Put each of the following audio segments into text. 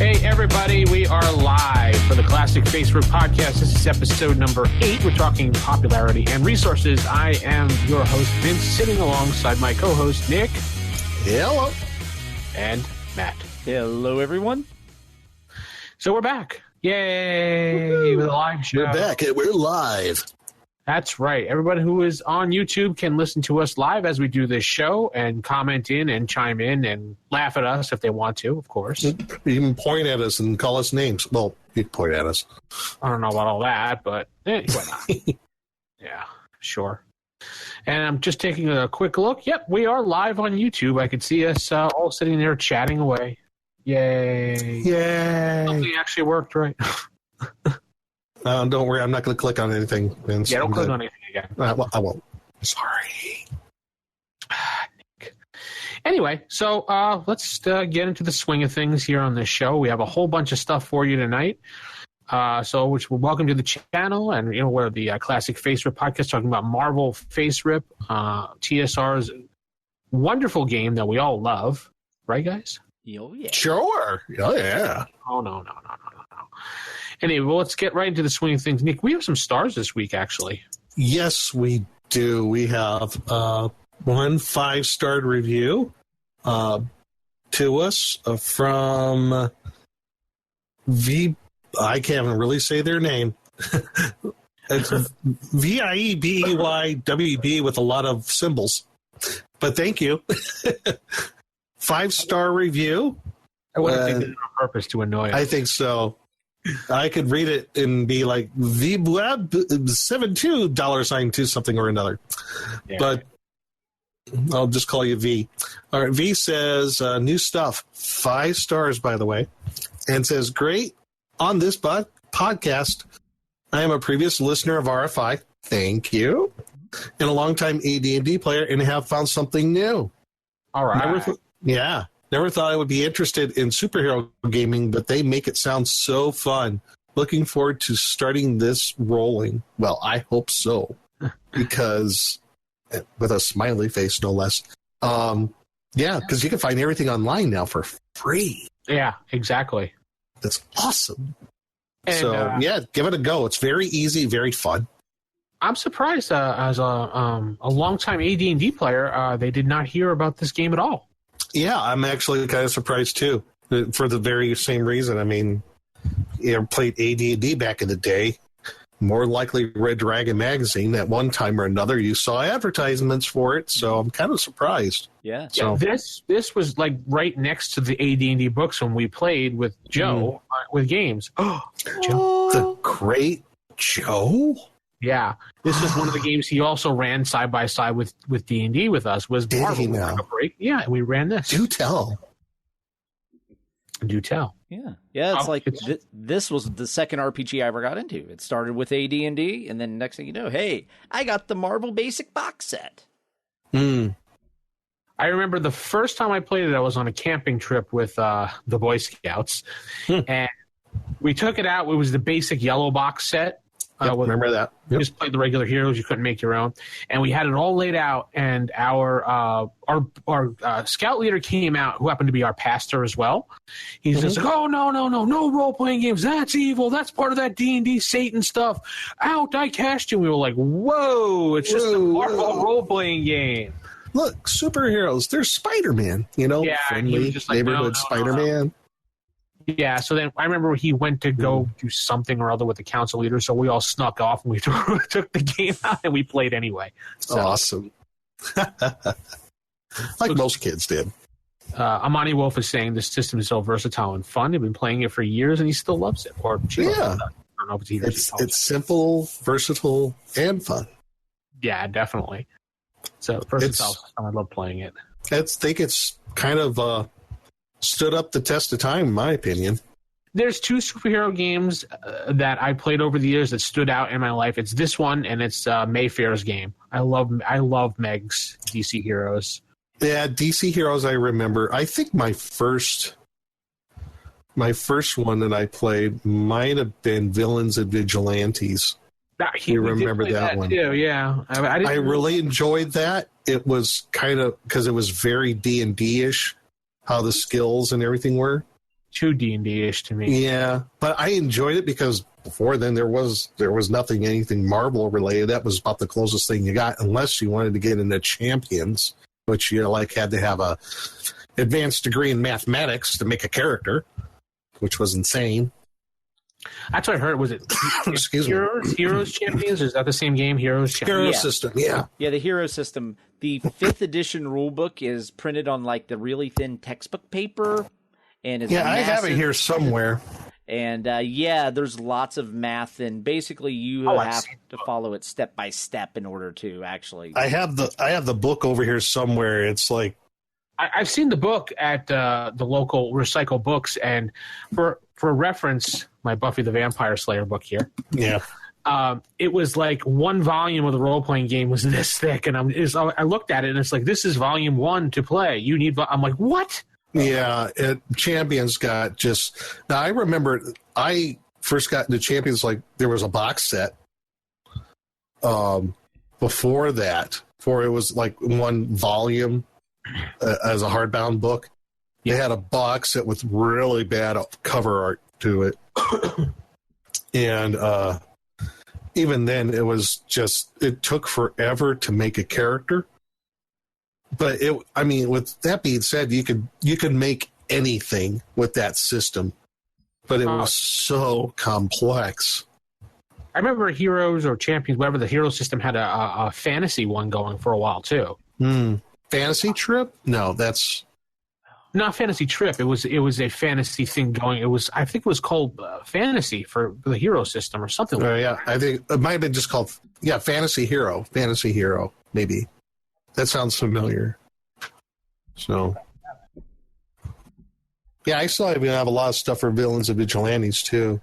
Hey, everybody, we are live for the Classic FASERIP Podcast. This is episode number 8. We're talking popularity and resources. I am your host, Vince, sitting alongside my co-host, Nick. Hello. And Matt. Hello, everyone. So we're back. Yay! With a live show. We're back. We're live. That's right. Everybody who is on YouTube can listen to us live as we do this show and comment in and chime in and laugh at us if they want to, of course. Even point at us and call us names. Well, you can point at us. I don't know about all that, but why not? Yeah, sure. And I'm just taking a quick look. Yep, we are live on YouTube. I can see us all sitting there chatting away. Yay. Yay. Something actually worked, right? Don't worry. I'm not going to click on anything, Vince. Yeah, don't click on anything again. I won't. Sorry. Nick. Anyway, so let's get into the swing of things here on this show. We have a whole bunch of stuff for you tonight. Welcome to the channel, and we're the Classic FASERIP Podcast, talking about Marvel FASERIP, TSR's wonderful game that we all love, right, guys? Oh, yeah. Sure. Oh, yeah. Oh, no. Anyway, well, let's get right into the swing of things. Nick, we have some stars this week, actually. Yes, we do. We have one 5-star review to us from I can't really say their name. It's VIEBEYWB with a lot of symbols. But thank you. 5-star review. I would have did it on purpose to annoy us. I think so. I could read it and be like, $72 $2 something or another. Yeah. But I'll just call you V. All right, V says, new stuff. 5 stars, by the way. And says, great. On this podcast, I am a previous listener of RFI. Thank you. And a longtime AD&D player, and have found something new. All right. Never thought I would be interested in superhero gaming, but they make it sound so fun. Looking forward to starting this rolling. Well, I hope so. Because, with a smiley face, no less. Because you can find everything online now for free. Yeah, exactly. That's awesome. And, give it a go. It's very easy, very fun. I'm surprised as a longtime AD&D player, they did not hear about this game at all. Yeah, I'm actually kind of surprised, too, for the very same reason. I mean, played AD&D back in the day. More likely Red Dragon magazine. At one time or another, you saw advertisements for it, so I'm kind of surprised. Yeah. So this was like right next to the AD&D books when we played with Joe with games. Oh, Joe. The great Joe? Yeah. This is one of the games he also ran side by side with D&D with us. Was Did Marvel. he now? Yeah, we ran this. Do tell. Yeah. It's like this was the second RPG I ever got into. It started with AD&D, and then next thing you know, hey, I got the Marvel Basic box set. I remember the first time I played it, I was on a camping trip with the Boy Scouts, and we took it out. It was the basic yellow box set. Remember that? You just played the regular heroes. You couldn't make your own. And we had it all laid out. And our scout leader came out, who happened to be our pastor as well. He's just like, oh, no role-playing games. That's evil. That's part of that D&D Satan stuff. Out, I cast you. We were like, whoa, it's just a Marvel role-playing game. Look, superheroes. There's Spider-Man, friendly just like, neighborhood Spider-Man. No. Yeah, so then I remember he went to go do something or other with the council leader, so we all snuck off and we took the game out and we played anyway. So, awesome. Like most kids did. Amani Wolf is saying this system is so versatile and fun. They've been playing it for years and he still loves it. Or she loves it. I don't know if it's simple, versatile, and fun. Yeah, definitely. So versatile system, I love playing it. I think it's kind of stood up the test of time, in my opinion. There's 2 superhero games that I played over the years that stood out in my life. It's this one and it's Mayfair's game. I love Meg's DC Heroes. Yeah, DC Heroes I remember. I think my first one that I played might have been Villains and Vigilantes. You remember that one? Too, yeah. I really enjoyed that. It was kind of, because it was very D&D-ish, how the skills and everything were. too D&D-ish to me. Yeah, but I enjoyed it because before then there was anything Marvel related. That was about the closest thing you got, unless you wanted to get into Champions, which had to have a advanced degree in mathematics to make a character, which was insane. That's what I heard. Was it Heroes Champions? Is that the same game? Heroes Champions? Hero system, yeah. Yeah, the Hero system. The 5th edition rulebook is printed on like the really thin textbook paper. And it's I have it here somewhere. And there's lots of math, and basically you have to follow it step by step in order to actually. I have the book over here somewhere. It's like I've seen the book at the local Recycle Books, and for reference, my Buffy the Vampire Slayer book here. Yeah. It was like one volume of the role-playing game was this thick, and I looked at it, and it's like, this is volume 1 to play. I'm like, what? Yeah, Champions got just... Now, I remember I first got into Champions, like, there was a box set before that, it was like one volume as a hardbound book. They had a box set with really bad cover art to it. And even then, it took forever to make a character. But with that being said, you could make anything with that system, but it was so complex. I remember Heroes or Champions, whatever the Hero system had a fantasy one going for a while too. Fantasy Trip? No, that's not Fantasy Trip. It was a fantasy thing going. I think it was called Fantasy for the Hero system or something. I think it might have been just called Fantasy Hero. Fantasy Hero, maybe. That sounds familiar. So, I still even have a lot of stuff for Villains and Vigilantes, too.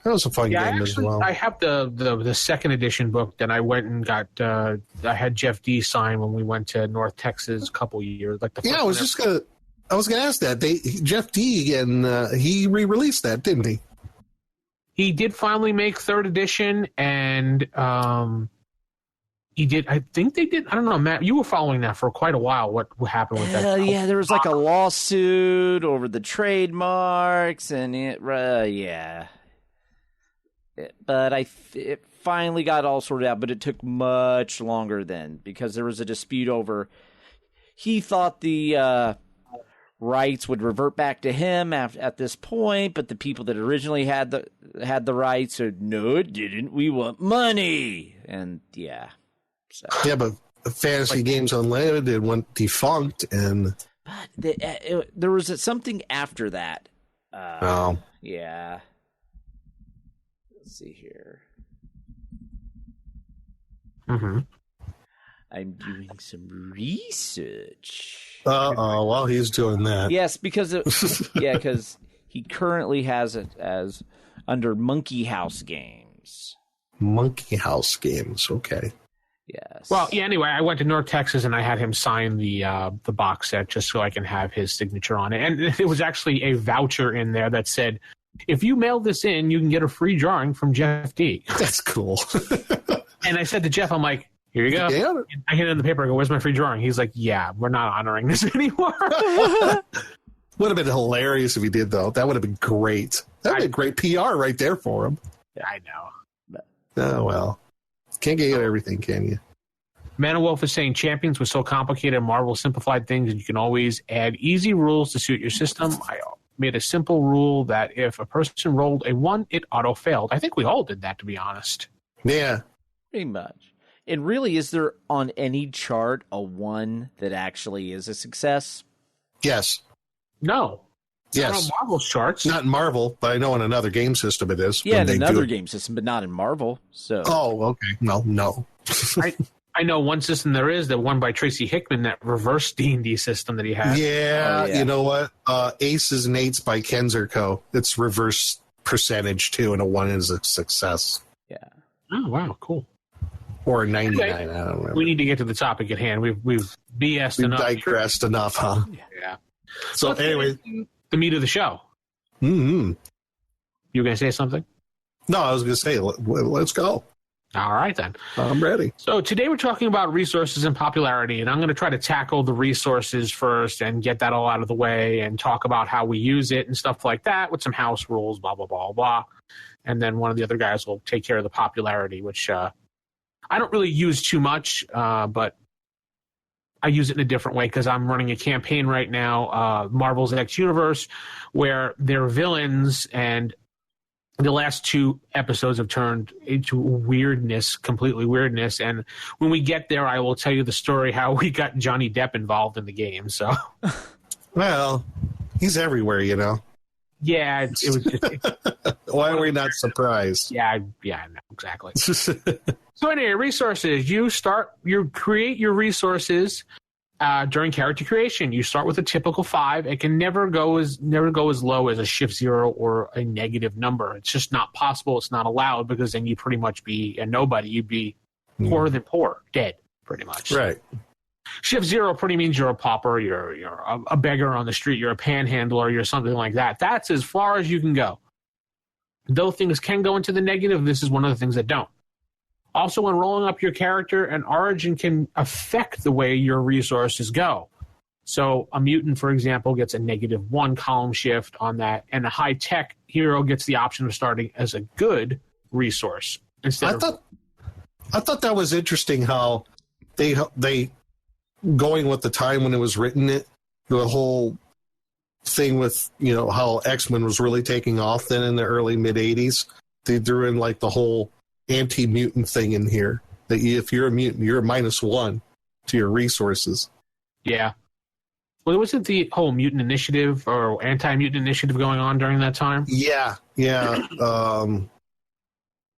That was a fun game as well. I have the second edition book that I went and got. I had Jeff D sign when we went to North Texas a couple years. I was going to ask that. Jeff D, and he re-released that, didn't he? He did finally make third edition, and he did. I think they did. I don't know, Matt. You were following that for quite a while. What happened with that? Yeah, there was like a lawsuit over the trademarks, and but it finally got all sorted out. But it took much longer then because there was a dispute over. He thought the rights would revert back to him at this point, but the people that originally had the rights said, "No, it didn't. We want money." And So. Yeah, but Fantasy Games Unlimited went defunct, and there was something after that. Yeah. Let's see here. Mm-hmm. I'm doing some research. While he's doing that. Yes, because he currently has it as under Monkey House Games. Monkey House Games, okay. Yes. Well, anyway, I went to North Texas and I had him sign the box set just so I can have his signature on it. And there was actually a voucher in there that said, if you mail this in, you can get a free drawing from Jeff D. That's cool. And I said to Jeff, I'm like, here you go. Yeah. I handed him the paper. I go, where's my free drawing? He's like, yeah, we're not honoring this anymore. Would have been hilarious if he did, though. That would have been great. That would have been great PR right there for him. I know. Oh, well. Can't get everything, can you? Man of Wolf is saying Champions was so complicated, Marvel simplified things, and you can always add easy rules to suit your system. I made a simple rule that if a person rolled a 1, it auto-failed. I think we all did that, to be honest. Yeah. Pretty much. And really, is there on any chart a 1 that actually is a success? Yes. No. Yes. Not on Marvel's charts. Not in Marvel, but I know in another game system it is. Yeah, in another game system, but not in Marvel. So. Oh, okay. No. I know one system there is, the one by Tracy Hickman, that reverse D&D system that he had. Yeah, you know what? Aces and Eights by Kenzerco. It's reverse percentage, too, and a 1 is a success. Yeah. Oh, wow, cool. Or a 99, okay. I don't know. We need to get to the topic at hand. We've BS'd enough. We've digressed enough, huh? Yeah. So anyway. The meat of the show. Mm-hmm. You were going to say something? No, I was going to say, let's go. All right, then. I'm ready. So today we're talking about resources and popularity, and I'm going to try to tackle the resources first and get that all out of the way and talk about how we use it and stuff like that with some house rules, blah, blah, blah, blah. And then one of the other guys will take care of the popularity, which I don't really use too much, but I use it in a different way because I'm running a campaign right now, Marvel's X Universe, where they're villains, and the last 2 episodes have turned into weirdness, completely weirdness. And when we get there, I will tell you the story how we got Johnny Depp involved in the game. So, well, he's everywhere, you know. Yeah, it was just. Why are we not surprised? Yeah, no, exactly. So anyway, resources. You create your resources during character creation. You start with a typical 5. It can never go as low as a shift 0 or a negative number. It's just not possible. It's not allowed, because then you pretty much be a nobody. You'd be poorer than poor, dead, pretty much. Right. Shift 0 pretty means you're a pauper, you're a beggar on the street, you're a panhandler, you're something like that. That's as far as you can go. Though things can go into the negative, this is one of the things that don't. Also, when rolling up your character, an origin can affect the way your resources go. So a mutant, for example, gets a -1 column shift on that, and a high-tech hero gets the option of starting as a good resource instead I thought that was interesting how they going with the time when it was written, the whole thing with, how X-Men was really taking off then in the early mid-'80s. They threw in like the whole anti-mutant thing in here, that if you're a mutant, you're a -1 to your resources. Yeah. Well, wasn't the whole mutant initiative or anti-mutant initiative going on during that time? Yeah.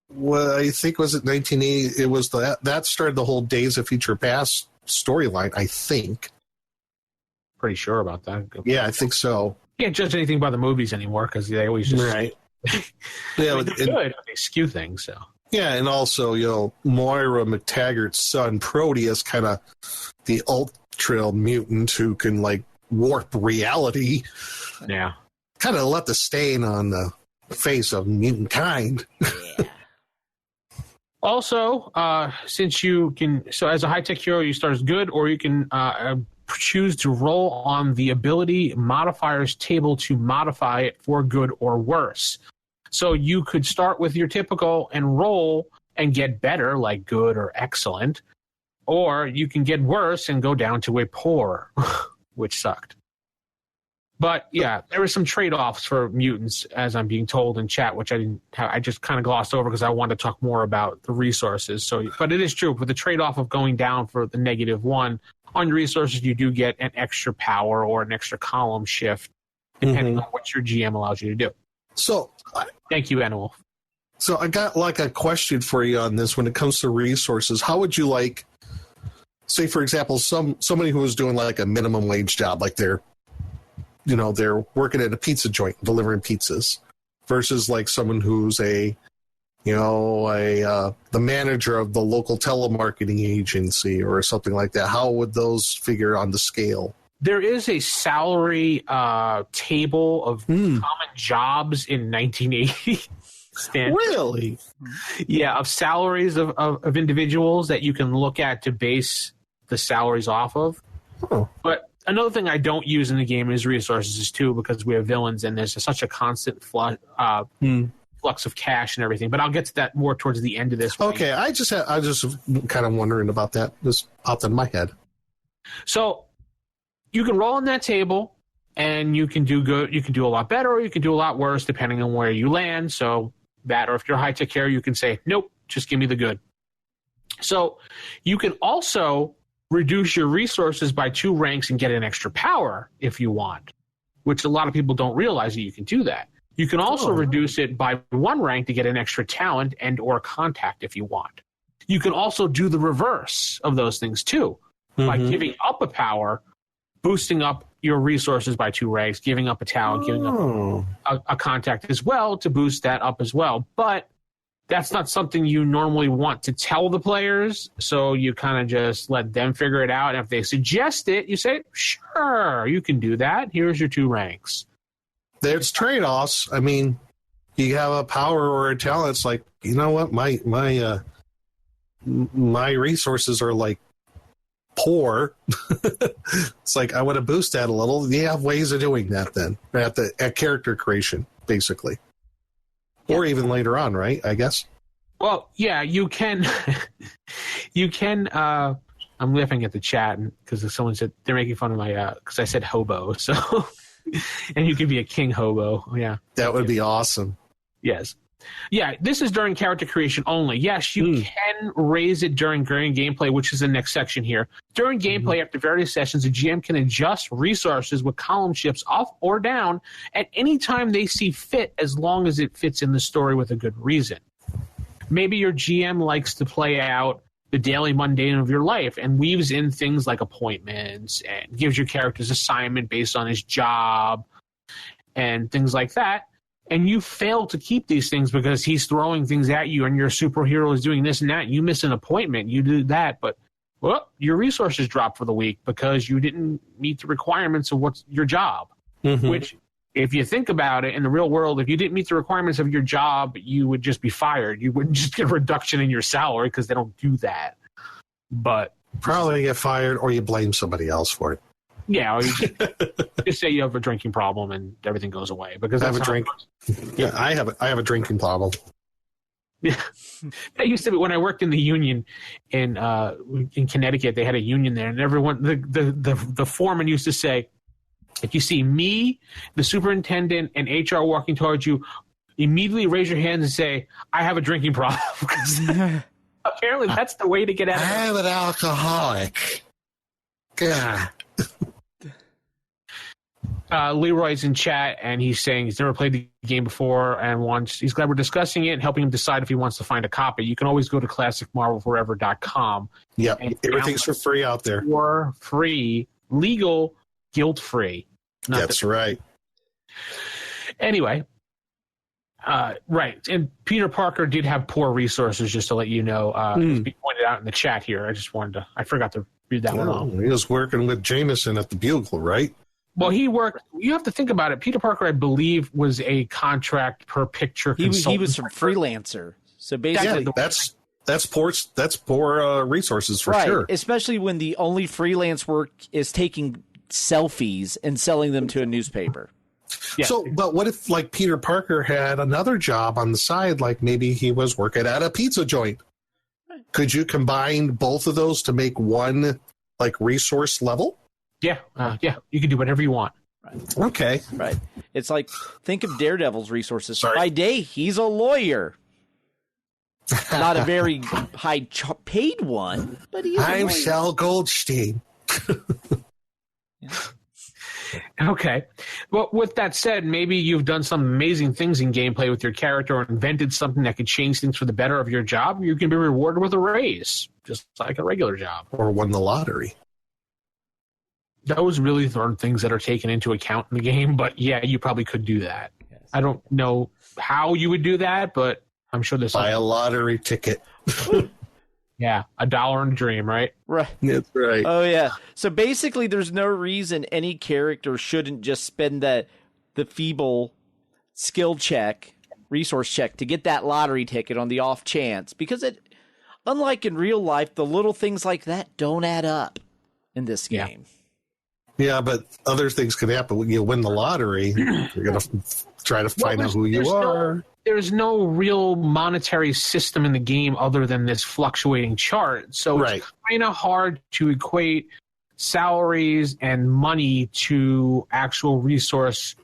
Well, I think was it 1980? It was that started the whole Days of Future Past storyline, I think. Pretty sure about that. Yeah, I think so. Can't judge anything by the movies anymore because they always just right. Yeah, they're good. They skew things. So yeah, and also Moira McTaggart's son Proteus, kind of the ultra mutant who can like warp reality. Yeah, kind of left a stain on the face of mutant kind. Yeah. Also, since you can, so as a high-tech hero, you start as good, or you can choose to roll on the ability modifiers table to modify it for good or worse. So you could start with your typical and roll and get better, like good or excellent, or you can get worse and go down to a poor, which sucked. But yeah, there were some trade-offs for mutants, as I'm being told in chat, which I just kind of glossed over because I wanted to talk more about the resources. So, but it is true, with the trade-off of going down for the -1 on your resources, you do get an extra power or an extra column shift, depending on what your GM allows you to do. So, thank you, Anwolf. So I got like a question for you on this. When it comes to resources, how would you like, say for example, somebody who was doing like a minimum wage job, like they're working at a pizza joint delivering pizzas, versus like someone who's the manager of the local telemarketing agency or something like that. How would those figure on the scale? There is a salary table of common jobs in 1980. Really? Yeah, of salaries of individuals that you can look at to base the salaries off of. Oh. But another thing I don't use in the game is resources too, because we have villains and there's such a constant flux of cash and everything. But I'll get to that more towards the end of this. Okay, I just kind of wondering about that. Just popped in my head. So you can roll on that table, and you can do good. You can do a lot better, or you can do a lot worse, depending on where you land. So that, or if you're high-tech hero, you can say, nope, just give me the good. So you can also reduce your resources by 2 ranks and get an extra power if you want, which a lot of people don't realize that you can do that. You can also reduce it by 1 rank to get an extra talent and or contact if you want. You can also do the reverse of those things too, by giving up a power, boosting up your resources by 2 ranks, giving up a talent, giving up a contact as well to boost that up as well. But that's not something you normally want to tell the players, so you kind of just let them figure it out. And if they suggest it, you say, sure, you can do that. Here's your 2 ranks. There's trade-offs. I mean, you have a power or a talent. It's like, you know what, my my resources are like poor. It's like, I want to boost that a little. You have ways of doing that then at character creation, basically. Or even later on, right? I guess. Well, yeah, you can. You can. I'm laughing at the chat because someone said they're making fun of my because I said hobo. So, and you could be a king hobo. Yeah, that would be awesome. Yes. Yeah, this is during character creation only. Yes, you can raise it during gameplay, which is the next section here. During gameplay, after various sessions, the GM can adjust resources with column shifts up or down at any time they see fit, as long as it fits in the story with a good reason. Maybe your GM likes to play out the daily mundane of your life and weaves in things like appointments and gives your characters assignment based on his job and things like that. And you fail to keep these things because he's throwing things at you and your superhero is doing this and that. You miss an appointment. You do that, but your resources drop for the week because you didn't meet the requirements of what's your job. Mm-hmm. Which, if you think about it, in the real world, if you didn't meet the requirements of your job, you would just be fired. You wouldn't just get a reduction in your salary because they don't do that. But probably get fired or you blame somebody else for it. Yeah, or you just say you have a drinking problem and everything goes away. Because I have a drink. Yeah, I have a drinking problem. Yeah, that used to be when I worked in the union in Connecticut. They had a union there, and everyone, the foreman used to say, if you see me, the superintendent, and HR walking towards you, immediately raise your hands and say, I have a drinking problem. Apparently, that's the way to get out of it. I am an alcoholic. God. Leroy's in chat, and he's saying he's never played the game before and he's glad we're discussing it and helping him decide if he wants to find a copy. You can always go to classicmarvelforever.com. Yep, everything's for free out there. For free, legal, guilt-free. That's right. Anyway, right. And Peter Parker did have poor resources, just to let you know. It's being pointed out in the chat here. I forgot to read that one off. He was working with Jameson at the Bugle, right? Well, you have to think about it. Peter Parker, I believe, was a contract per picture consultant. He was from freelancer. So basically, that's poor resources for sure. Especially when the only freelance work is taking selfies and selling them to a newspaper. Yeah. So, but what if like Peter Parker had another job on the side, like maybe he was working at a pizza joint? Could you combine both of those to make one like resource level? Yeah, you can do whatever you want. Right. Okay. Right. It's like, think of Daredevil's resources. Sorry. By day, he's a lawyer. Not a very high-paid one, but he's I'm Sal Goldstein. Yeah. Okay. Well, with that said, maybe you've done some amazing things in gameplay with your character or invented something that could change things for the better of your job. You can be rewarded with a raise, just like a regular job. Or won the lottery. Those really aren't things that are taken into account in the game, but yeah, you probably could do that. Yes. I don't know how you would do that, but I'm sure there's buy a lottery ticket. Yeah, $1 in a dream, right? Right. That's right. Oh, yeah. So basically, there's no reason any character shouldn't just spend the feeble skill check, resource check, to get that lottery ticket on the off chance. Because unlike in real life, the little things like that don't add up in this game. Yeah, but other things can happen. When you win the lottery, you're going to try to find out who you are. There's no real monetary system in the game other than this fluctuating chart. So It's kind of hard to equate salaries and money to actual resource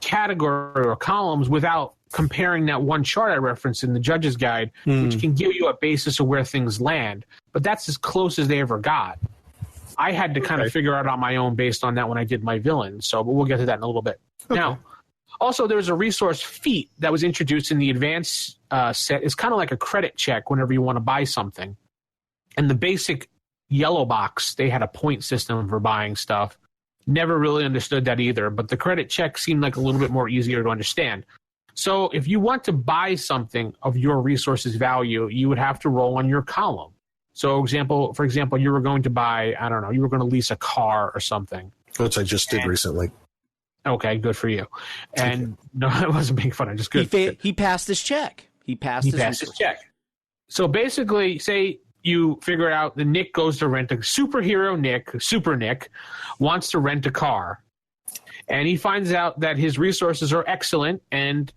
category or columns without comparing that one chart I referenced in the judge's guide, which can give you a basis of where things land. But that's as close as they ever got. I had to kind of figure out on my own based on that when I did my villain. But we'll get to that in a little bit. Okay. Now, also, there was a resource feat that was introduced in the advanced set. It's kind of like a credit check whenever you want to buy something. And the basic yellow box, they had a point system for buying stuff. Never really understood that either. But the credit check seemed like a little bit more easier to understand. So if you want to buy something of your resource's value, you would have to roll on your column. So, for example, you were going to buy, I don't know, you were going to lease a car or something. Which I just did recently. Okay, good for you. And no, I wasn't making fun. I just good. He passed his check. He passed his check. So basically, say you figure out that Nick goes to rent a superhero Nick, Super Nick, wants to rent a car. And he finds out that his resources are excellent, and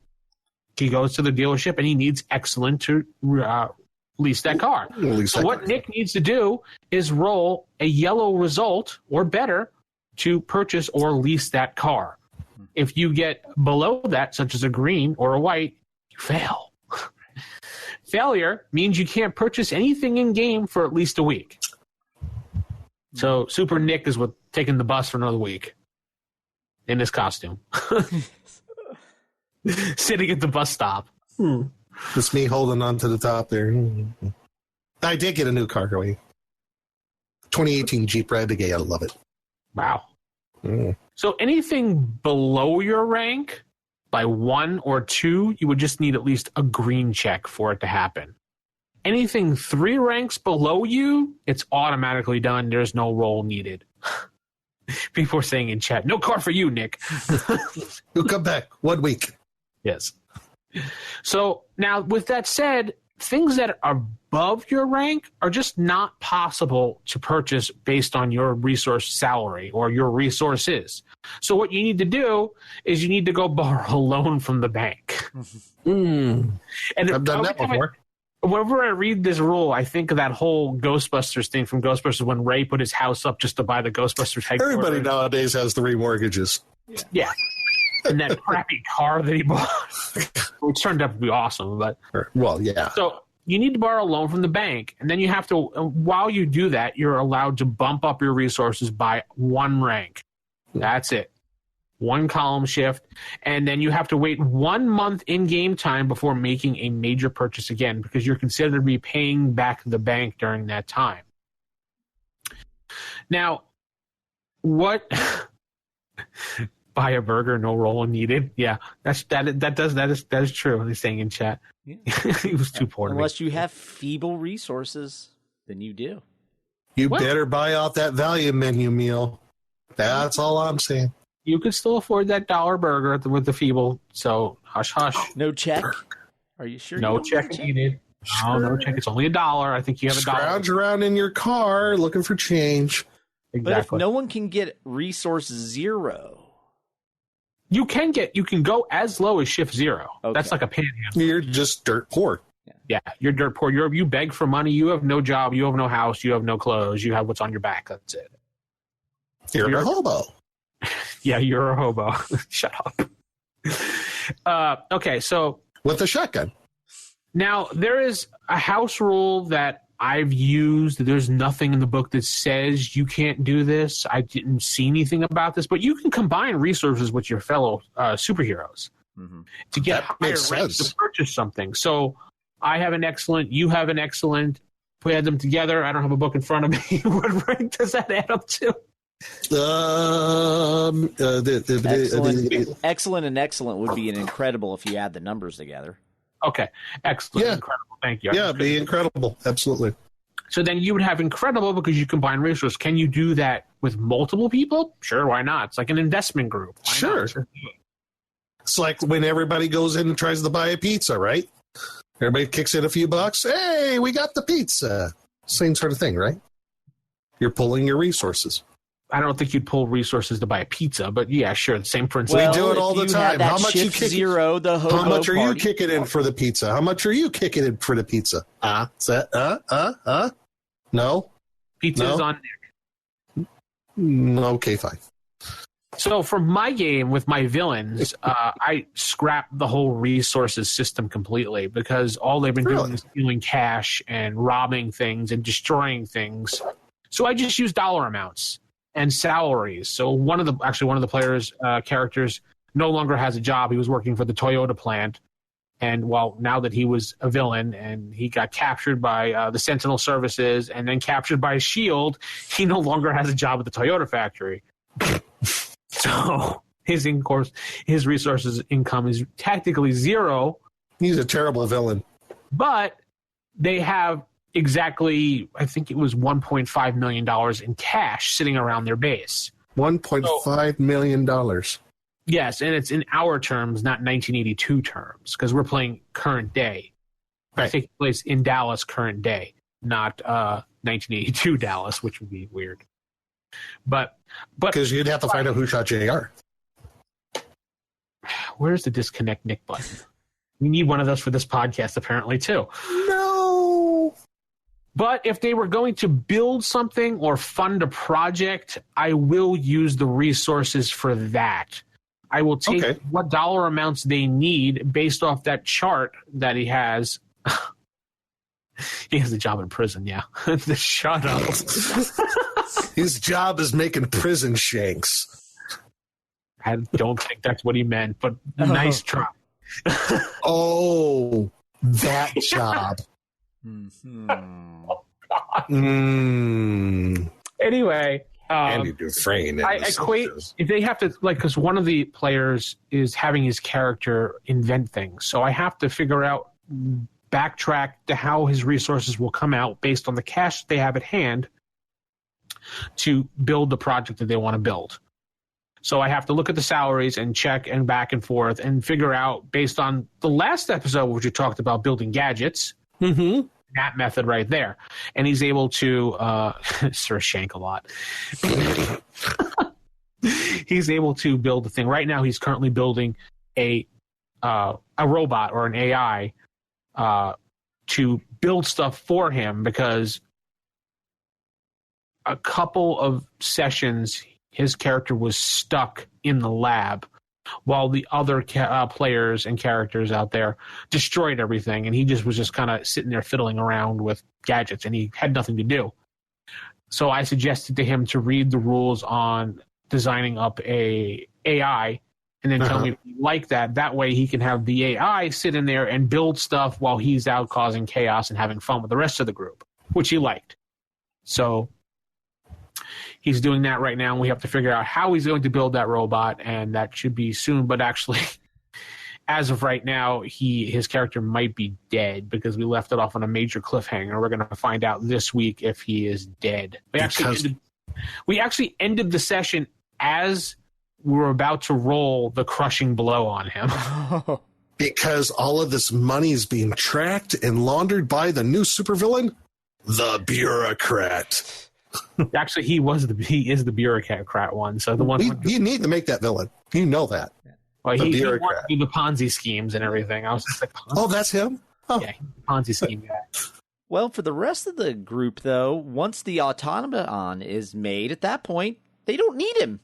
he goes to the dealership and he needs excellent to lease that car. So what Nick needs to do is roll a yellow result or better to purchase or lease that car. If you get below that, such as a green or a white, you fail. Failure means you can't purchase anything in game for at least a week. So Super Nick is taking the bus for another week in this costume. Sitting at the bus stop. It's me holding on to the top there. I did get a new car going. 2018 Jeep Renegade. I love it. Wow. So anything below your rank, by 1 or 2, you would just need at least a green check for it to happen. Anything 3 ranks below you, it's automatically done. There's no roll needed. People are saying in chat, no car for you, Nick. You'll come back 1 week. Yes. So now, with that said, things that are above your rank are just not possible to purchase based on your resource salary or your resources. So what you need to do is you need to go borrow a loan from the bank. And I've done that before. Whenever I read this rule, I think of that whole Ghostbusters thing from Ghostbusters when Ray put his house up just to buy the Ghostbusters headquarters. Everybody nowadays has 3 mortgages. Yeah. And that crappy car that he bought, which turned out to be awesome. But well, yeah. So you need to borrow a loan from the bank, and then you have to, while you do that, you're allowed to bump up your resources by 1 rank. That's it. 1 column shift, and then you have to wait 1 month in game time before making a major purchase again, because you're considered to be paying back the bank during that time. Now, what? Buy a burger, no roll needed. Yeah, that is true. He's saying in chat. Yeah. He was too poor. Unless you have feeble resources, then you do. You better buy out that value menu meal. That's all I'm saying. You could still afford that $1 burger with the feeble. So hush, hush. No check. Are you sure? No check needed. No check. It's only $1. I think you have $1. Scrounge around in your car looking for change. Exactly. But if no one can get resource 0. You can go as low as shift 0. Okay. That's like a panhandle. You're just dirt poor. Yeah, you're dirt poor. You beg for money. You have no job. You have no house. You have no clothes. You have what's on your back. That's it. You're a hobo. Yeah, you're a hobo. Shut up. Okay, so with a shotgun. Now there is a house rule that I've used. There's nothing in the book that says you can't do this. I didn't see anything about this, but you can combine resources with your fellow superheroes to get higher ranks to purchase something. So I have an excellent, you have an excellent. We add them together. I don't have a book in front of me. What rank does that add up to? Excellent and excellent would be an incredible if you add the numbers together. Okay, excellent, incredible. Thank you. Yeah, be incredible. Absolutely. So then you would have incredible because you combine resources. Can you do that with multiple people? Sure, why not? It's like an investment group. Why not? It's like when everybody goes in and tries to buy a pizza, right? Everybody kicks in a few bucks. Hey, we got the pizza. Same sort of thing, right? You're pulling your resources. I don't think you'd pull resources to buy a pizza, but yeah, sure, the same principle. Well, we do it all the time. How much you kick? How much are you kicking in for the pizza? How much are you kicking in for the pizza? No. Pizza's on Nick. Okay, fine. So for my game with my villains, I scrapped the whole resources system completely because all they've been doing is stealing cash and robbing things and destroying things. So I just use dollar amounts and salaries. So one of the players' characters no longer has a job. He was working for the Toyota plant. And now that he was a villain and he got captured by the Sentinel services and then captured by S.H.I.E.L.D., he no longer has a job at the Toyota factory. So his resources income is tactically 0. He's a terrible villain. But they have exactly, I think it was $1.5 million in cash sitting around their base. $1.5 million. Yes, and it's in our terms, not 1982 terms, because we're playing current day. Right. It takes place in Dallas current day. not 1982 Dallas, which would be weird. But because you'd have to find out who shot JR. Where's the disconnect Nick button? We need one of those for this podcast, apparently, too. No. But if they were going to build something or fund a project, I will use the resources for that. I will take what dollar amounts they need based off that chart that he has. He has a job in prison, yeah. Shut up. His job is making prison shanks. I don't think that's what he meant, but nice try. Oh, that job. Anyway, Andy Dufresne. I equate if they have to because one of the players is having his character invent things, so I have to figure out, backtrack to how his resources will come out based on the cash they have at hand to build the project that they want to build. So I have to look at the salaries and check and back and forth and figure out based on the last episode, which we talked about building gadgets, that method right there. And he's able to, Sir Shank a lot. He's able to build the thing. Right now, he's currently building a robot or an AI to build stuff for him because a couple of sessions his character was stuck in the lab while the other players and characters out there destroyed everything, and he was just kind of sitting there fiddling around with gadgets, and he had nothing to do. So I suggested to him to read the rules on designing up a AI and then tell me if he liked that. That way he can have the AI sit in there and build stuff while he's out causing chaos and having fun with the rest of the group, which he liked. So he's doing that right now, and we have to figure out how he's going to build that robot, and that should be soon. But actually, as of right now, his character might be dead because we left it off on a major cliffhanger. We're going to find out this week if he is dead. We actually ended the session as we were about to roll the crushing blow on him. Because all of this money is being tracked and laundered by the new supervillain, the bureaucrat. Actually, he is the bureaucrat one. So the one you need to make that villain. You know that. Well, he wanted to do the Ponzi schemes and everything. I was just like, oh, that's him. Oh. Yeah, Ponzi scheme guy. Well, for the rest of the group, though, once the automaton is made, at that point, they don't need him.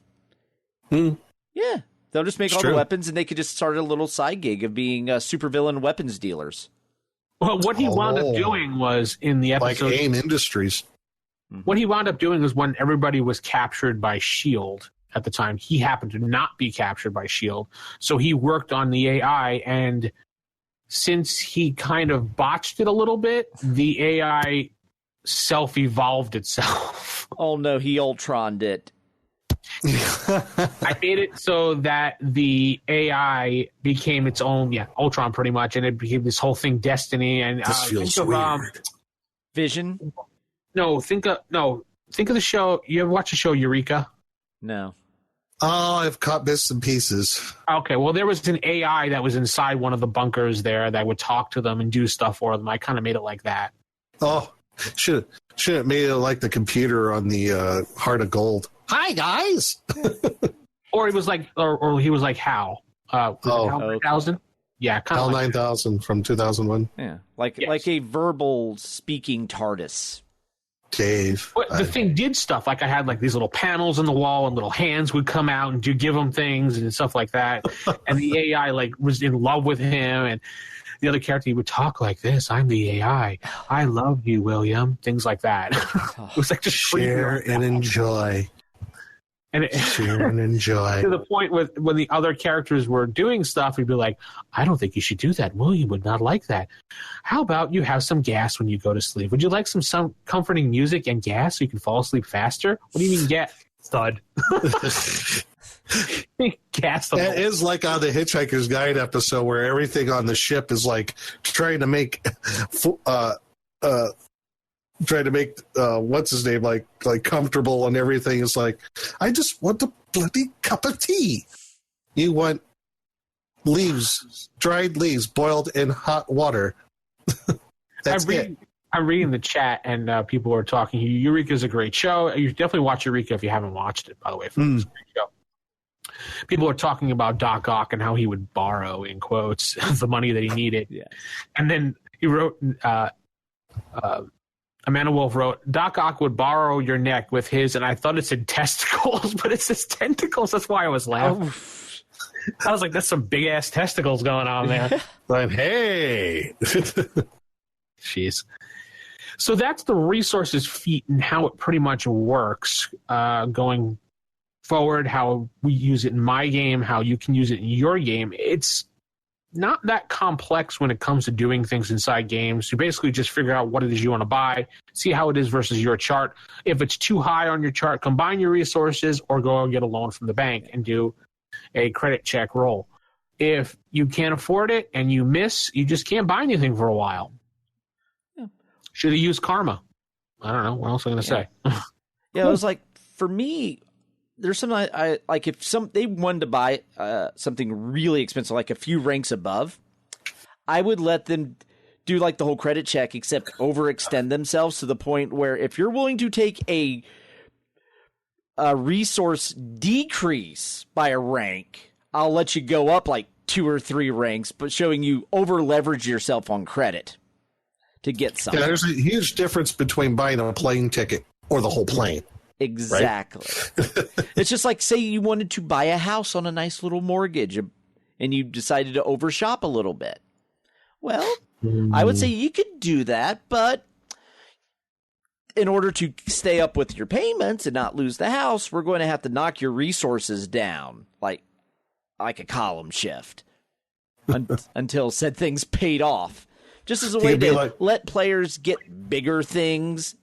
Yeah, they'll just make the weapons, and they could just start a little side gig of being supervillain weapons dealers. Well, what he wound up doing was in the episode, like AIM Industries. What he wound up doing was when everybody was captured by S.H.I.E.L.D. at the time, he happened to not be captured by S.H.I.E.L.D. So he worked on the AI, and since he kind of botched it a little bit, the AI self-evolved itself. Oh, no, he Ultroned it. I made it so that the AI became its own, Ultron pretty much, and it became this whole thing, Destiny. And this feels weird. Vision? No, think of the show. You ever watch the show Eureka? No. Oh, I've caught bits and pieces. Okay, well, there was an AI that was inside one of the bunkers there that would talk to them and do stuff for them. I kind of made it like that. Oh, should have made it like the computer on the Heart of Gold. Hi, guys. Or he was like, or he was like Hal. HAL 9000? Yeah, kind HAL of like 9000 from 2001. Yeah, like a verbal speaking TARDIS. Dave. But the thing did stuff. Like I had like these little panels in the wall, and little hands would come out and give him things and stuff like that. And the AI was in love with him, and the other character, he would talk like this: "I'm the AI. I love you, William." Things like that. It was like just share and enjoy. And share and enjoy. To the point with when the other characters were doing stuff, he'd be like, "I don't think you should do that. William would not like that. How about you have some gas when you go to sleep? Would you like some comforting music and gas so you can fall asleep faster? What do you mean gas, stud?" Gas. It is like on the Hitchhiker's Guide episode where everything on the ship is like trying to make what's his name like comfortable, and everything is like, I just want a bloody cup of tea. You want dried leaves boiled in hot water. That's it. I'm reading the chat, and people are talking. Eureka's a great show. You definitely watch Eureka if you haven't watched it, by the way. It's a great show. People are talking about Doc Ock and how he would borrow, in quotes, the money that he needed. Yeah. And then he wrote, Amanda Wolf wrote, Doc Ock would borrow your neck with his, and I thought it said testicles, but it says tentacles. That's why I was laughing. I was like, that's some big-ass testicles going on there. Like, hey. Jeez. So that's the resources feat and how it pretty much works going forward, how we use it in my game, how you can use it in your game. It's not that complex when it comes to doing things inside games. You basically just figure out what it is you want to buy, see how it is versus your chart. If it's too high on your chart, combine your resources or go and get a loan from the bank and do a credit check roll. If you can't afford it and you miss, you just can't buy anything for a while. Should have used karma. I don't know. What else am I going to say? Yeah, it was like, for me, there's some I like if they wanted to buy something really expensive, like a few ranks above, I would let them do like the whole credit check, except overextend themselves to the point where if you're willing to take a resource decrease by a rank, I'll let you go up like 2 or 3 ranks, but showing you over leverage yourself on credit to get something. Yeah, there's a huge difference between buying a plane ticket or the whole plane. Exactly. Right? It's just like, say you wanted to buy a house on a nice little mortgage and you decided to overshop a little bit. Well, I would say you could do that, but in order to stay up with your payments and not lose the house, we're going to have to knock your resources down like a column shift until said thing's paid off. Just as a way to let players get bigger things,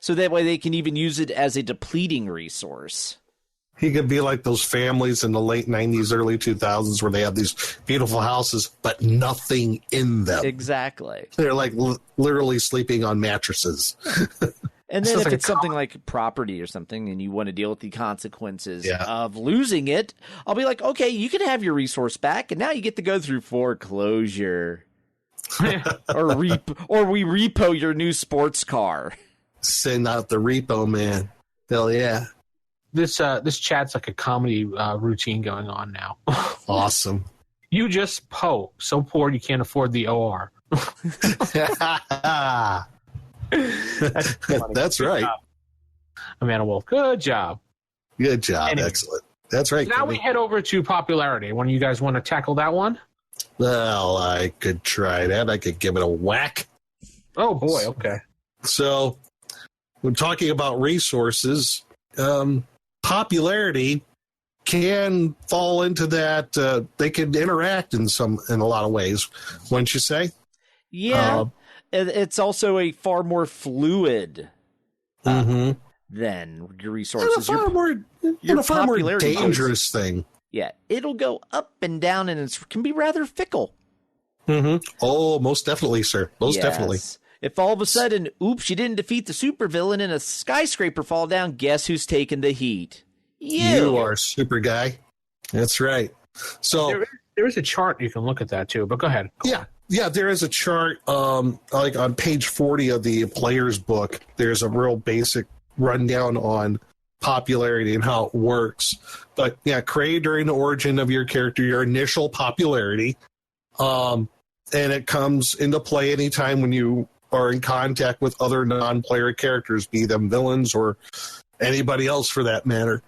so that way they can even use it as a depleting resource. He could be like those families in the late 90s, early 2000s where they have these beautiful houses, but nothing in them. Exactly. They're like literally sleeping on mattresses. And then if it's something like property or something and you want to deal with the consequences of losing it, I'll be like, okay, you can have your resource back, and now you get to go through foreclosure. or we repo your new sports car. Send out the repo, man. Hell yeah. This chat's like a comedy routine going on now. Awesome. You just so poor you can't afford the OR. That's right. Amanda Wolf, good job. Good job. Anyway. Excellent. That's right. Now we head over to popularity. One of you guys want to tackle that one? Well, I could try that. I could give it a whack. Oh, boy. Okay. So, when talking about resources, popularity can fall into that. They can interact in a lot of ways, wouldn't you say? Yeah. It's also a far more fluid than your resources. A far more dangerous thing. Yeah, it'll go up and down, and it can be rather fickle. Oh, most definitely, sir. Most definitely. If all of a sudden, oops, you didn't defeat the supervillain and a skyscraper fall down, guess who's taking the heat? You are, super guy. That's right. So there is a chart you can look at that too, but go ahead. Yeah, there is a chart. Like on page 40 of the player's book, there's a real basic rundown on popularity and how it works. But yeah, create during the origin of your character your initial popularity, and it comes into play anytime when you are in contact with other non-player characters, be them villains or anybody else for that matter.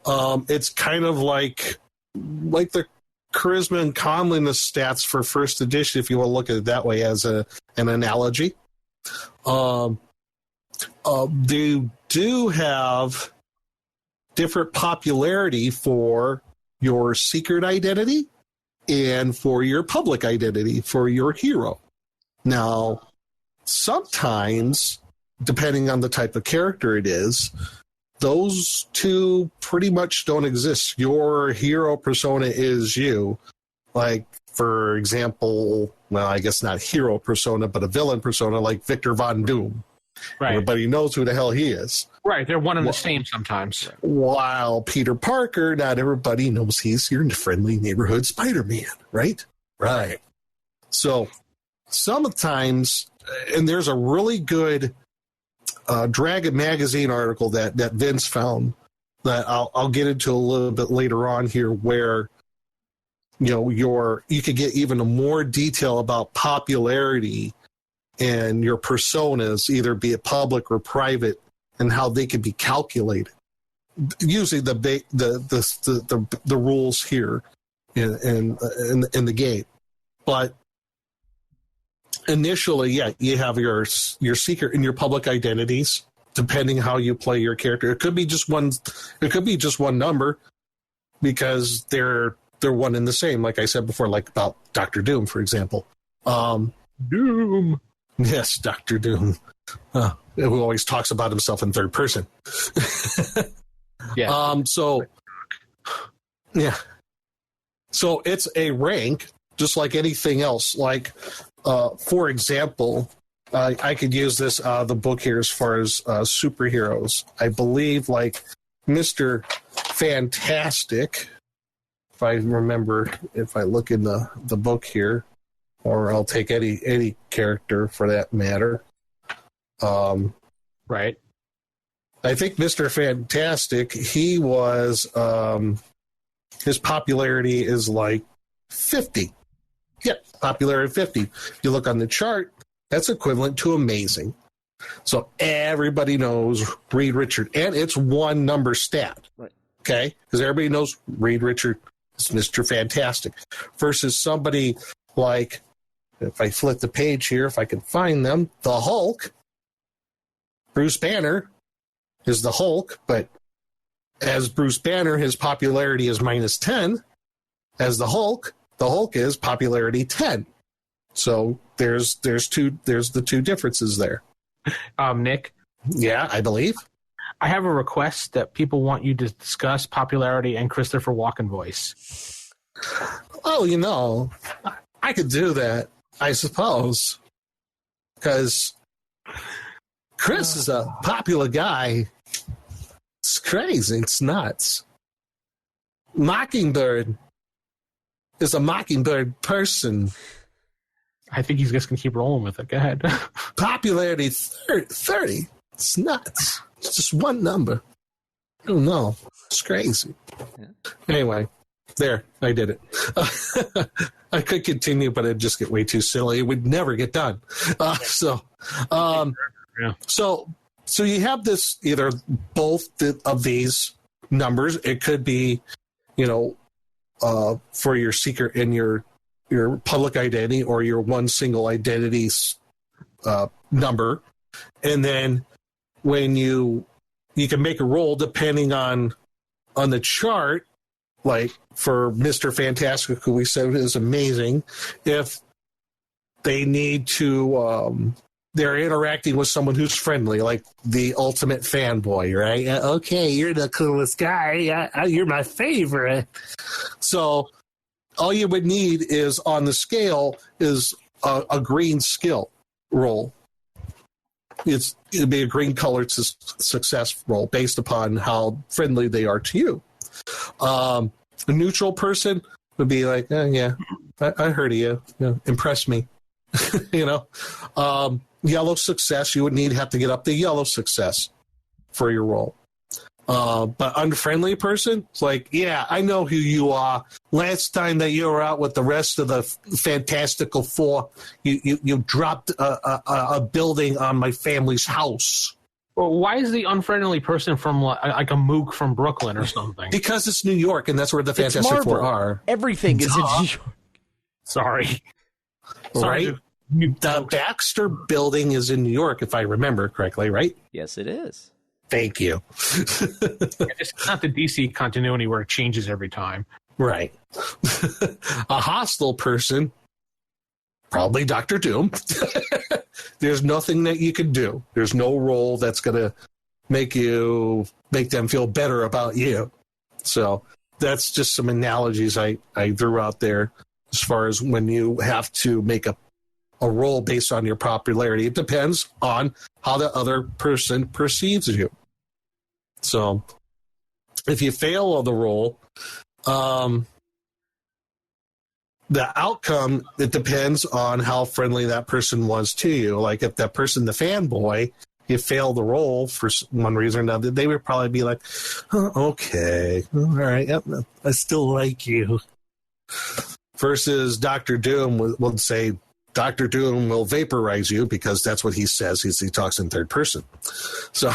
It's kind of like the charisma and comeliness stats for first edition, if you want to look at it that way as an analogy. They do have different popularity for your secret identity and for your public identity for your hero. Now, sometimes, depending on the type of character it is, those two pretty much don't exist. Your hero persona is you. Like, for example, well, I guess not hero persona, but a villain persona like Victor Von Doom. Right. Everybody knows who the hell he is. Right. They're one and the same sometimes. While Peter Parker, not everybody knows he's your friendly neighborhood Spider-Man, right? Right. So sometimes, and there's a really good Dragon Magazine article that Vince found that I'll get into a little bit later on here, where you could get even more detail about popularity and your personas, either be it public or private, and how they can be calculated using the rules here in the game. But initially, you have your secret and your public identities, depending how you play your character. It could be just one. It could be just one number, because they're one and the same. Like I said before, like about Dr. Doom, for example. Doom. Yes, Dr. Doom. Who always talks about himself in third person. Yeah. So it's a rank, just like anything else. Like, for example, I could use this the book here as far as superheroes. I believe, like, Mr. Fantastic, if I remember, if I look in the book here, or I'll take any character for that matter. Right. I think Mr. Fantastic, he was, his popularity is like 50. Yeah, popularity 50. If you look on the chart, that's equivalent to amazing. So everybody knows Reed Richard, and it's one number stat. Right. Okay? Because everybody knows Reed Richard is Mr. Fantastic. Versus somebody like, if I flip the page here, if I can find them, the Hulk, Bruce Banner is the Hulk, but as Bruce Banner, his popularity is -10. As the Hulk is popularity 10. So there's the two differences there. Nick? Yeah, I believe. I have a request that people want you to discuss popularity and Christopher Walken voice. Oh, I could do that, I suppose. Because Chris is a popular guy. It's crazy. It's nuts. Mockingbird is a Mockingbird person. I think he's just going to keep rolling with it. Go ahead. Popularity 30. It's nuts. It's just one number. I don't know. It's crazy. Yeah. Anyway, there. I did it. I could continue, but it'd just get way too silly. It would never get done. So you have this, either both of these numbers. It could be, for your secret and your public identity, or your one single identity number. And then when you can make a roll depending on the chart, like for Mr. Fantastic, who we said is amazing, if they need to, they're interacting with someone who's friendly, like the ultimate fanboy, right? Okay, you're the coolest guy. You're my favorite. So all you would need is, on the scale, is a green skill roll. It'd be a green colored success roll based upon how friendly they are to you. A neutral person would be like, yeah, I heard of you. Impress me. Yellow success, you would have to get up the yellow success for your roll. But unfriendly person, it's like, yeah, I know who you are. Last time that you were out with the rest of the Fantastical Four, you dropped a building on my family's house. Well, why is the unfriendly person from like a mook from Brooklyn or something? Because it's New York, and that's where the Fantastic Four are. Everything is in New York. Sorry. Right? The Baxter Building is in New York, if I remember correctly, right? Yes, it is. Thank you. It's not the DC continuity where it changes every time. Right. A hostile person, probably Dr. Doom. There's nothing that you can do. There's no role that's going to make them feel better about you. So that's just some analogies I threw out there as far as when you have to make a role based on your popularity. It depends on how the other person perceives you. So if you fail on the role, the outcome, it depends on how friendly that person was to you. Like if that person, the fanboy, you fail the role for one reason or another, they would probably be like, oh, okay, all right, yep, I still like you. Versus Dr. Doom would say, Dr. Doom will vaporize you, because that's what he says. He talks in third person. So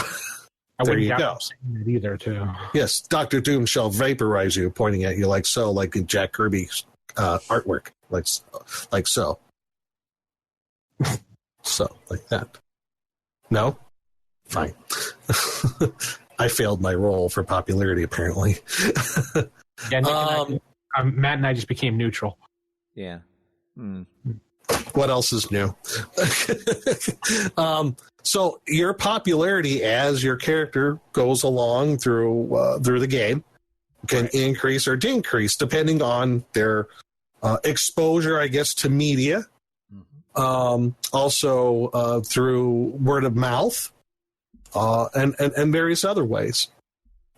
there you go. That either, too. Yes, Dr. Doom shall vaporize you, pointing at you like so, like in Jack Kirby's artwork, like so. So, like that. No? Fine. I failed my role for popularity, apparently. Yeah, Matt and I just became neutral. Yeah. What else is new? So your popularity as your character goes along through the game can increase or decrease depending on their exposure, I guess, to media. Also through word of mouth and various other ways.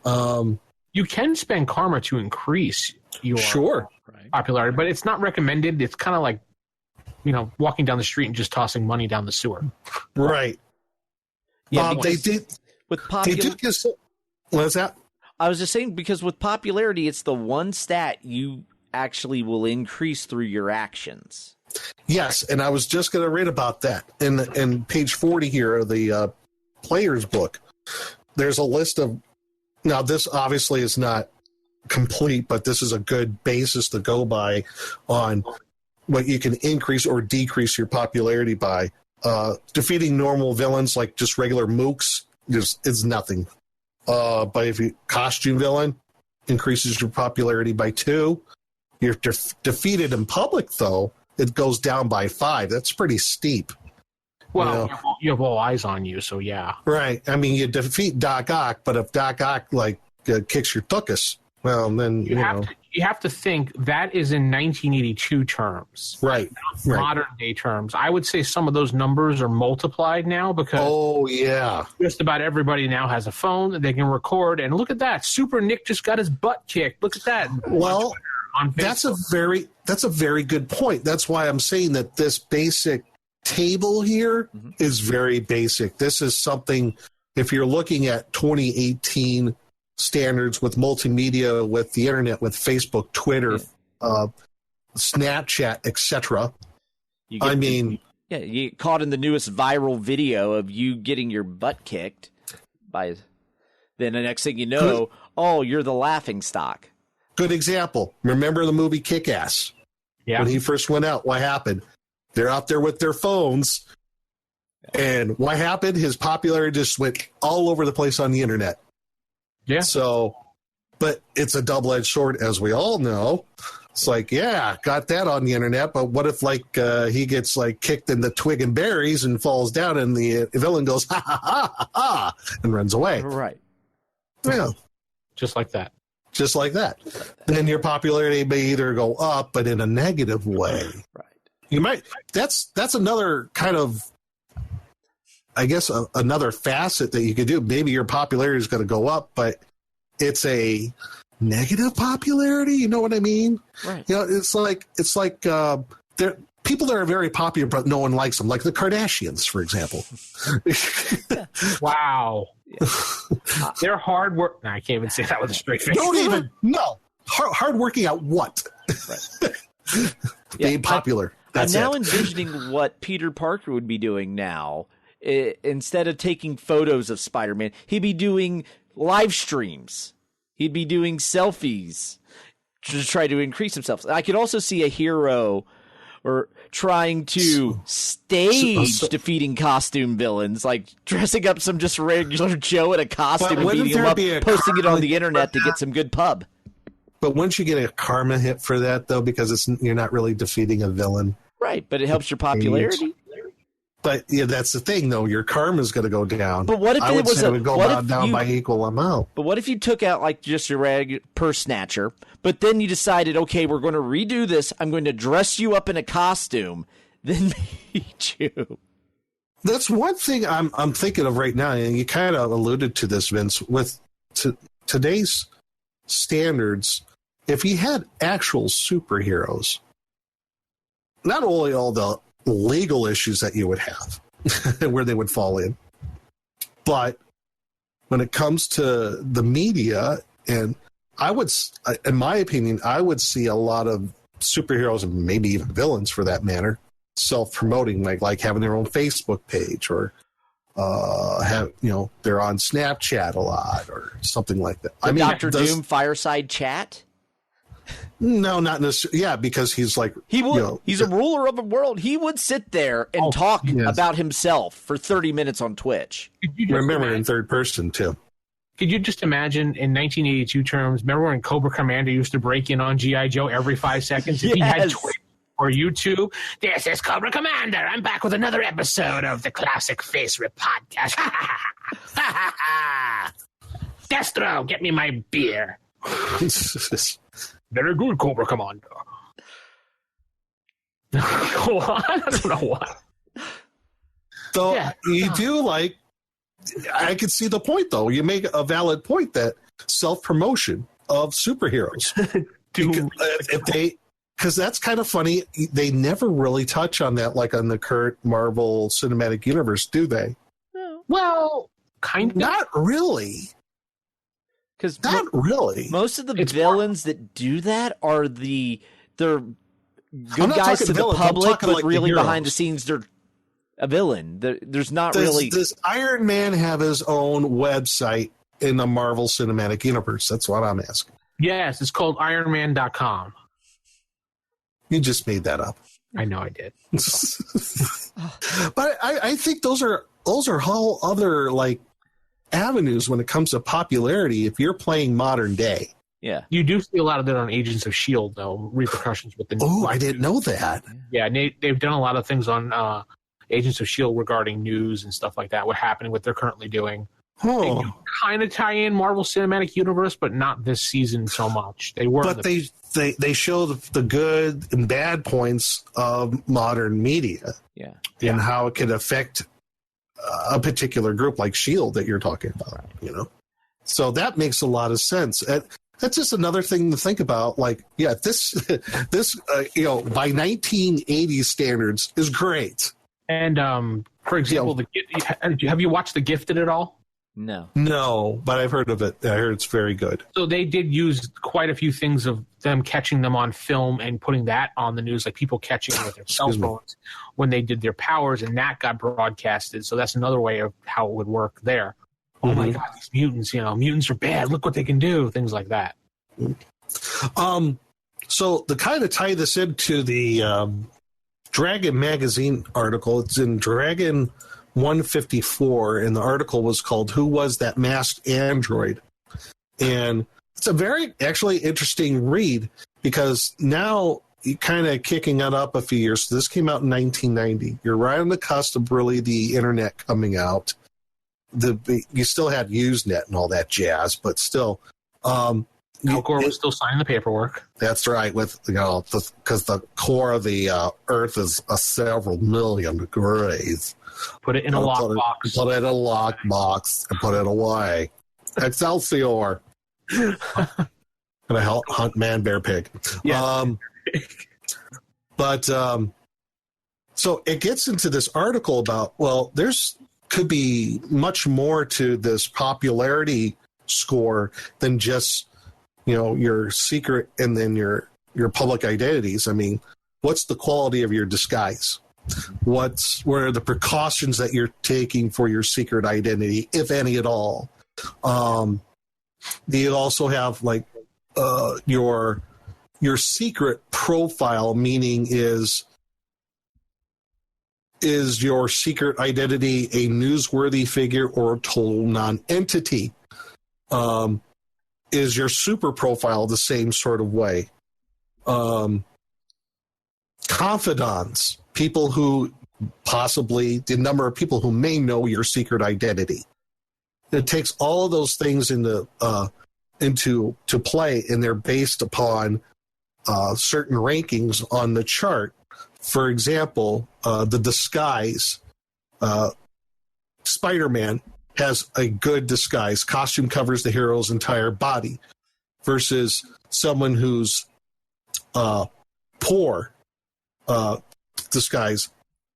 You can spend karma to increase your popularity, but it's not recommended. It's kind of like, walking down the street and just tossing money down the sewer. Right. Yeah, they did. What's that? I was just saying, because with popularity, it's the one stat you actually will increase through your actions. Yes, and I was just going to read about that. In page 40 here of the player's book, there's a list of... Now, this obviously is not complete, but this is a good basis to go by on what you can increase or decrease your popularity by. Defeating normal villains like just regular mooks is nothing. But if you costume villain, increases your popularity by 2. You're defeated in public, though, it goes down by 5. That's pretty steep. Well, you have all eyes on you, so yeah. Right. I mean, you defeat Doc Ock, but if Doc Ock kicks your tuchus, well, then you have to think that is in 1982 terms, right? Modern day terms. I would say some of those numbers are multiplied now because just about everybody now has a phone that they can record. And look at that, Super Nick just got his butt kicked. Look at that. Well, that's a very good point. That's why I'm saying that this basic table here is very basic. This is something, if you're looking at 2018 standards with multimedia, with the internet, with Facebook, Twitter, Snapchat, etc. You get caught in the newest viral video of you getting your butt kicked by, then the next thing you know, you're the laughing stock. Good example. Remember the movie Kick-Ass? Yeah. When he first went out, what happened? They're out there with their phones, and what happened? His popularity just went all over the place on the internet. Yeah. So, but it's a double-edged sword, as we all know. It's like, got that on the internet, but what if he gets kicked in the twig and berries and falls down, and the villain goes ha ha ha ha, ha and runs away? Right. Yeah. Just like that. Just like that. Then your popularity may either go up, but in a negative way. Right. You might. That's another kind of, I guess, another facet that you could do. Maybe your popularity is going to go up, but it's a negative popularity. You know what I mean? Right. It's like there people that are very popular, but no one likes them, like the Kardashians, for example. Wow. They're hard work. No, I can't even say that with a straight face. Hard working at what? Right. Being popular. I'm now envisioning what Peter Parker would be doing now. Instead of taking photos of Spider-Man, he'd be doing live streams. He'd be doing selfies to try to increase himself. I could also see a hero or trying to stage defeating costume villains, like dressing up some just regular Joe in a costume and beating him up, posting it on the internet to get some good pub. But once you get a karma hit for that, though, because you're not really defeating a villain. Right, but it helps your popularity. But that's the thing, though. Your karma is going to go down. But what if it would go down by equal amount? But what if you took out just your regular purse snatcher, but then you decided, okay, we're going to redo this. I'm going to dress you up in a costume, then meet you. That's one thing I'm thinking of right now, and you kind of alluded to this, Vince. With today's standards, if you had actual superheroes not only all the legal issues that you would have where they would fall in, but when it comes to the media, and in my opinion, I would see a lot of superheroes and maybe even villains for that matter self-promoting, like having their own Facebook page, or they're on Snapchat a lot or something like that. Dr. Doom fireside chat? No, not necessarily. Yeah, because he's like... He would. He's a ruler of a world. He would sit there and talk about himself for 30 minutes on Twitch. Remember, in third person, too. Could you just imagine in 1982 terms, remember when Cobra Commander used to break in on G.I. Joe every 5 seconds? If he had Twitch or YouTube, this is Cobra Commander. I'm back with another episode of the Classic FASERIP Podcast. Destro, get me my beer. Very good, Cobra Commander. Go on. I don't know why. So you do like... I can see the point, though. You make a valid point that self-promotion of superheroes. Because that's kind of funny. They never really touch on that, like on the current Marvel Cinematic Universe, do they? Well, kind of. Not really. Because not really. Most of the villains that do that are they're good guys to the public, but really behind the scenes they're a villain. There's not really. Does Iron Man have his own website in the Marvel Cinematic Universe? That's what I'm asking. Yes, it's called IronMan.com. You just made that up. I know I did. But I think those are whole other like avenues when it comes to popularity. If you're playing modern day, you do see a lot of that on Agents of S.H.I.E.L.D. though, repercussions with the. Oh, I didn't know that. Yeah, they've done a lot of things on Agents of S.H.I.E.L.D. regarding news and stuff like that. What happening? What they're currently doing. They do kind of tie in Marvel Cinematic Universe, but not this season so much. They were, but they show the good and bad points of modern media, and how it could affect a particular group like S.H.I.E.L.D. that you're talking about. So that makes a lot of sense. That's just another thing to think about. Like, this by 1980s standards is great. And for example, have you watched The Gifted at all? No, but I've heard of it. I heard it's very good. So they did use quite a few things of them catching them on film and putting that on the news, like people catching them with their cell phones when they did their powers, and that got broadcasted. So that's another way of how it would work there. Oh my God, these mutants! Mutants are bad. Look what they can do. Things like that. So to kind of tie this into the Dragon magazine article, it's in Dragon 154, and the article was called "Who Was That Masked Android?" And it's a very actually interesting read, because now you're kind of kicking it up a few years. So this came out in 1990. You're right on the cusp of really the internet coming out. You still had Usenet and all that jazz, but still. Al Gore was still signing the paperwork. That's right, with because the core of the Earth is several million degrees. Put it in a lockbox. Put it in a lockbox and put it away. Excelsior. Gonna hunt man, bear, pig. Yeah. So it gets into this article about, could be much more to this popularity score than just your secret and then your public identities. I mean, what's the quality of your disguise? What are the precautions that you're taking for your secret identity, if any at all? You also have your secret profile, meaning is your secret identity a newsworthy figure or a total non-entity? Is your super profile the same sort of way? Confidants, people who possibly, the number of people who may know your secret identity. It takes all of those things into play, and they're based upon certain rankings on the chart. For example, the disguise. Spider-Man has a good disguise. Costume covers the hero's entire body, versus someone who's poor. disguise.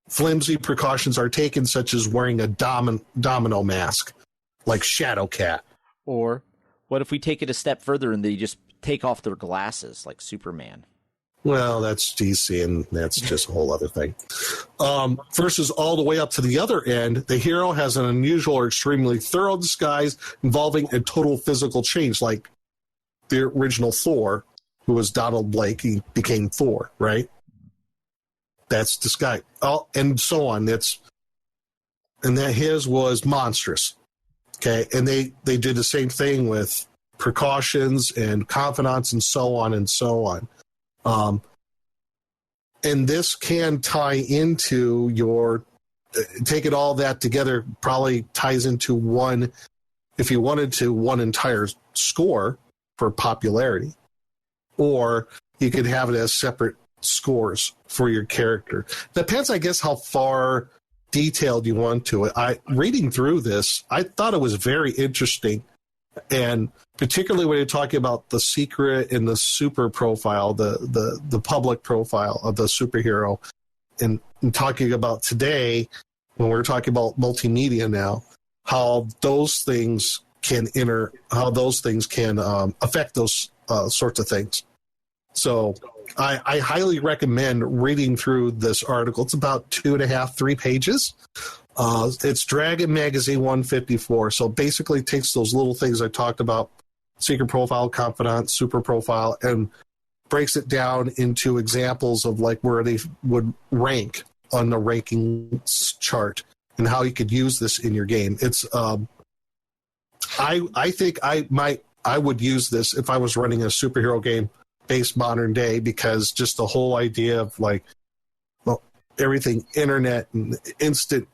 Flimsy precautions are taken, such as wearing a domino mask, like Shadow Cat. Or what if we take it a step further and they just take off their glasses, like Superman? Well, that's DC, and that's just a whole other thing. Versus all the way up to the other end, the hero has an unusual or extremely thorough disguise involving a total physical change, like the original Thor, who was Donald Blake. He became Thor, right? That's disguise. Oh, and so on. And that his was monstrous. Okay, and they did the same thing with precautions and confidants and so on and so on. And this can tie into taking all that together, probably ties into one, if you wanted to, one entire score for popularity. Or you could have it as separate scores for your character. Depends, I guess, how far detailed you want to it. Reading through this, I thought it was very interesting, and particularly when you're talking about the secret and the super profile, the public profile of the superhero, and talking about today when we're talking about multimedia now, how those things can affect those sorts of things. So I highly recommend reading through this article. It's about 2.5, 3 pages. It's Dragon Magazine 154. So basically it takes those little things I talked about, secret profile, confidant, super profile, and breaks it down into examples of like where they would rank on the rankings chart and how you could use this in your game. It's I think I would use this if I was running a superhero game based modern day, because just the whole idea of like, well, everything internet and instant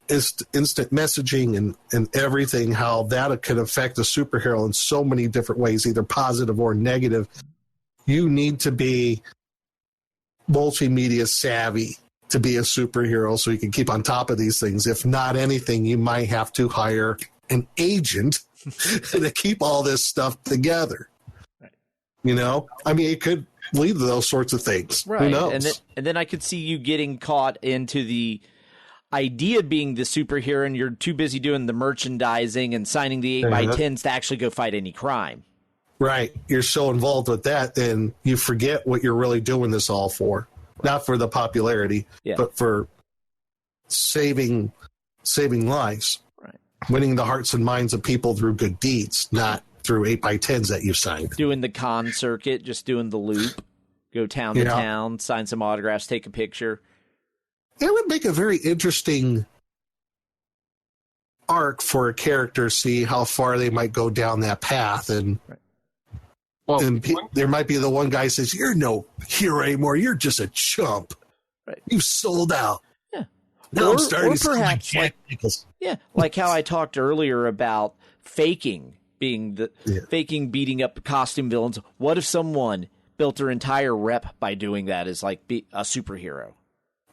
messaging and everything, how that could affect a superhero in so many different ways, either positive or negative. You need to be multimedia savvy to be a superhero so you can keep on top of these things. If not anything, you might have to hire an agent to keep all this stuff together. You know, I mean, it could lead to those sorts of things. Right. Who knows? And then I could see you getting caught into the idea of being the superhero, and you're too busy doing the merchandising and signing the 8x10s to actually go fight any crime. Right. You're so involved with that, and you forget what you're really doing this all for. Right. Not for the popularity, but for saving lives. Right. Winning the hearts and minds of people through good deeds, not through 8x10s that you've signed. Doing the con circuit, just doing the loop, go town to town, sign some autographs, take a picture. It would make a very interesting arc for a character, see how far they might go down that path. And, there might be the one guy who says, "You're no hero anymore. You're just a chump. Right. You sold out." Yeah. Now I'm starting to perhaps sound like Jack Nichols. Yeah, like how I talked earlier about faking beating up costume villains. What if someone built their entire rep by doing that as like a superhero?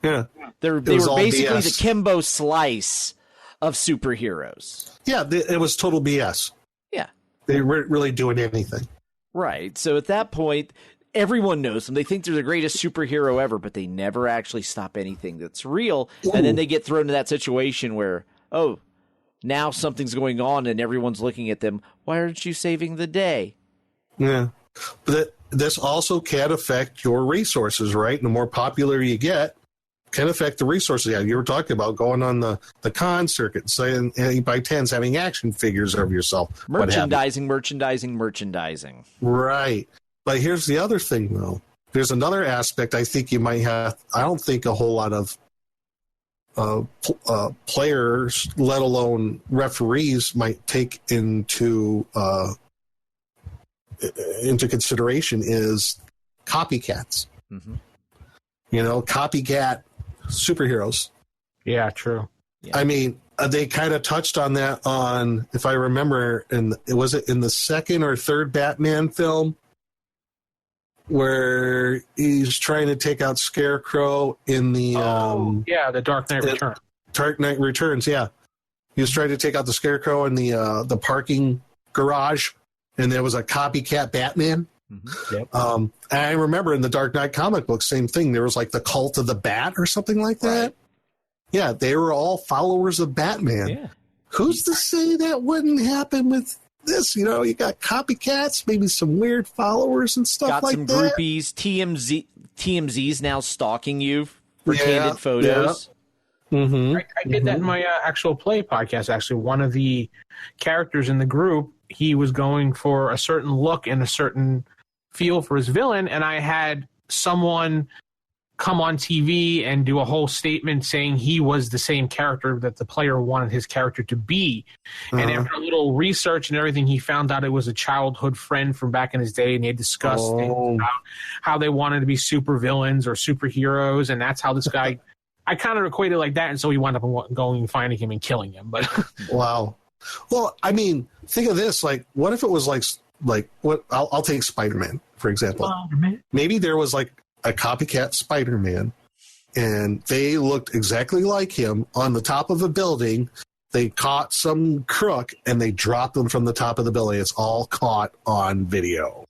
Yeah. They were basically BS. The Kimbo Slice of superheroes. Yeah, it was total BS. Yeah. They weren't really doing anything. Right. So at that point, everyone knows them. They think they're the greatest superhero ever, but they never actually stop anything that's real. Ooh. And then they get thrown into that situation where, now something's going on and everyone's looking at them. Why aren't you saving the day? Yeah. But this also can affect your resources, right? And the more popular you get, can affect the resources. Yeah, you were talking about going on the con circuit, saying 8x10s, having action figures of yourself. Merchandising. Right. But here's the other thing, though. There's another aspect I think you might have. I don't think a whole lot of players, let alone referees, might take into consideration is copycats. Mm-hmm. You know, copycat superheroes. Yeah, true. Yeah. I mean, they kind of touched on that on, if I remember, was it in the second or third Batman film, where he's trying to take out Scarecrow in the the Dark Knight Returns. Dark Knight Returns, yeah. He was trying to take out the Scarecrow in the parking garage, and there was a copycat Batman. Mm-hmm. Yep. And I remember in the Dark Knight comic book, same thing. There was like the Cult of the Bat or something like that. Right. Yeah, they were all followers of Batman. Yeah. Who's to say that wouldn't happen with this? You know, you got copycats, maybe some weird followers and stuff like that. Got some groupies. TMZ's now stalking you for candid photos. Yeah. Mm-hmm. I did that in my actual play podcast, actually. One of the characters in the group, he was going for a certain look and a certain feel for his villain, and I had someone come on TV and do a whole statement saying he was the same character that the player wanted his character to be. And after a little research and everything, he found out it was a childhood friend from back in his day, and they discussed things about how they wanted to be super villains or superheroes, and that's how this guy... I kind of equated like that, and so he wound up going and finding him and killing him. But wow. Well, I mean, think of this. Like, what if it was like what? I'll take Spider-Man, for example. Spider-Man. Maybe there was like a copycat Spider-Man, and they looked exactly like him on the top of a building. They caught some crook, and they dropped them from the top of the building. It's all caught on video.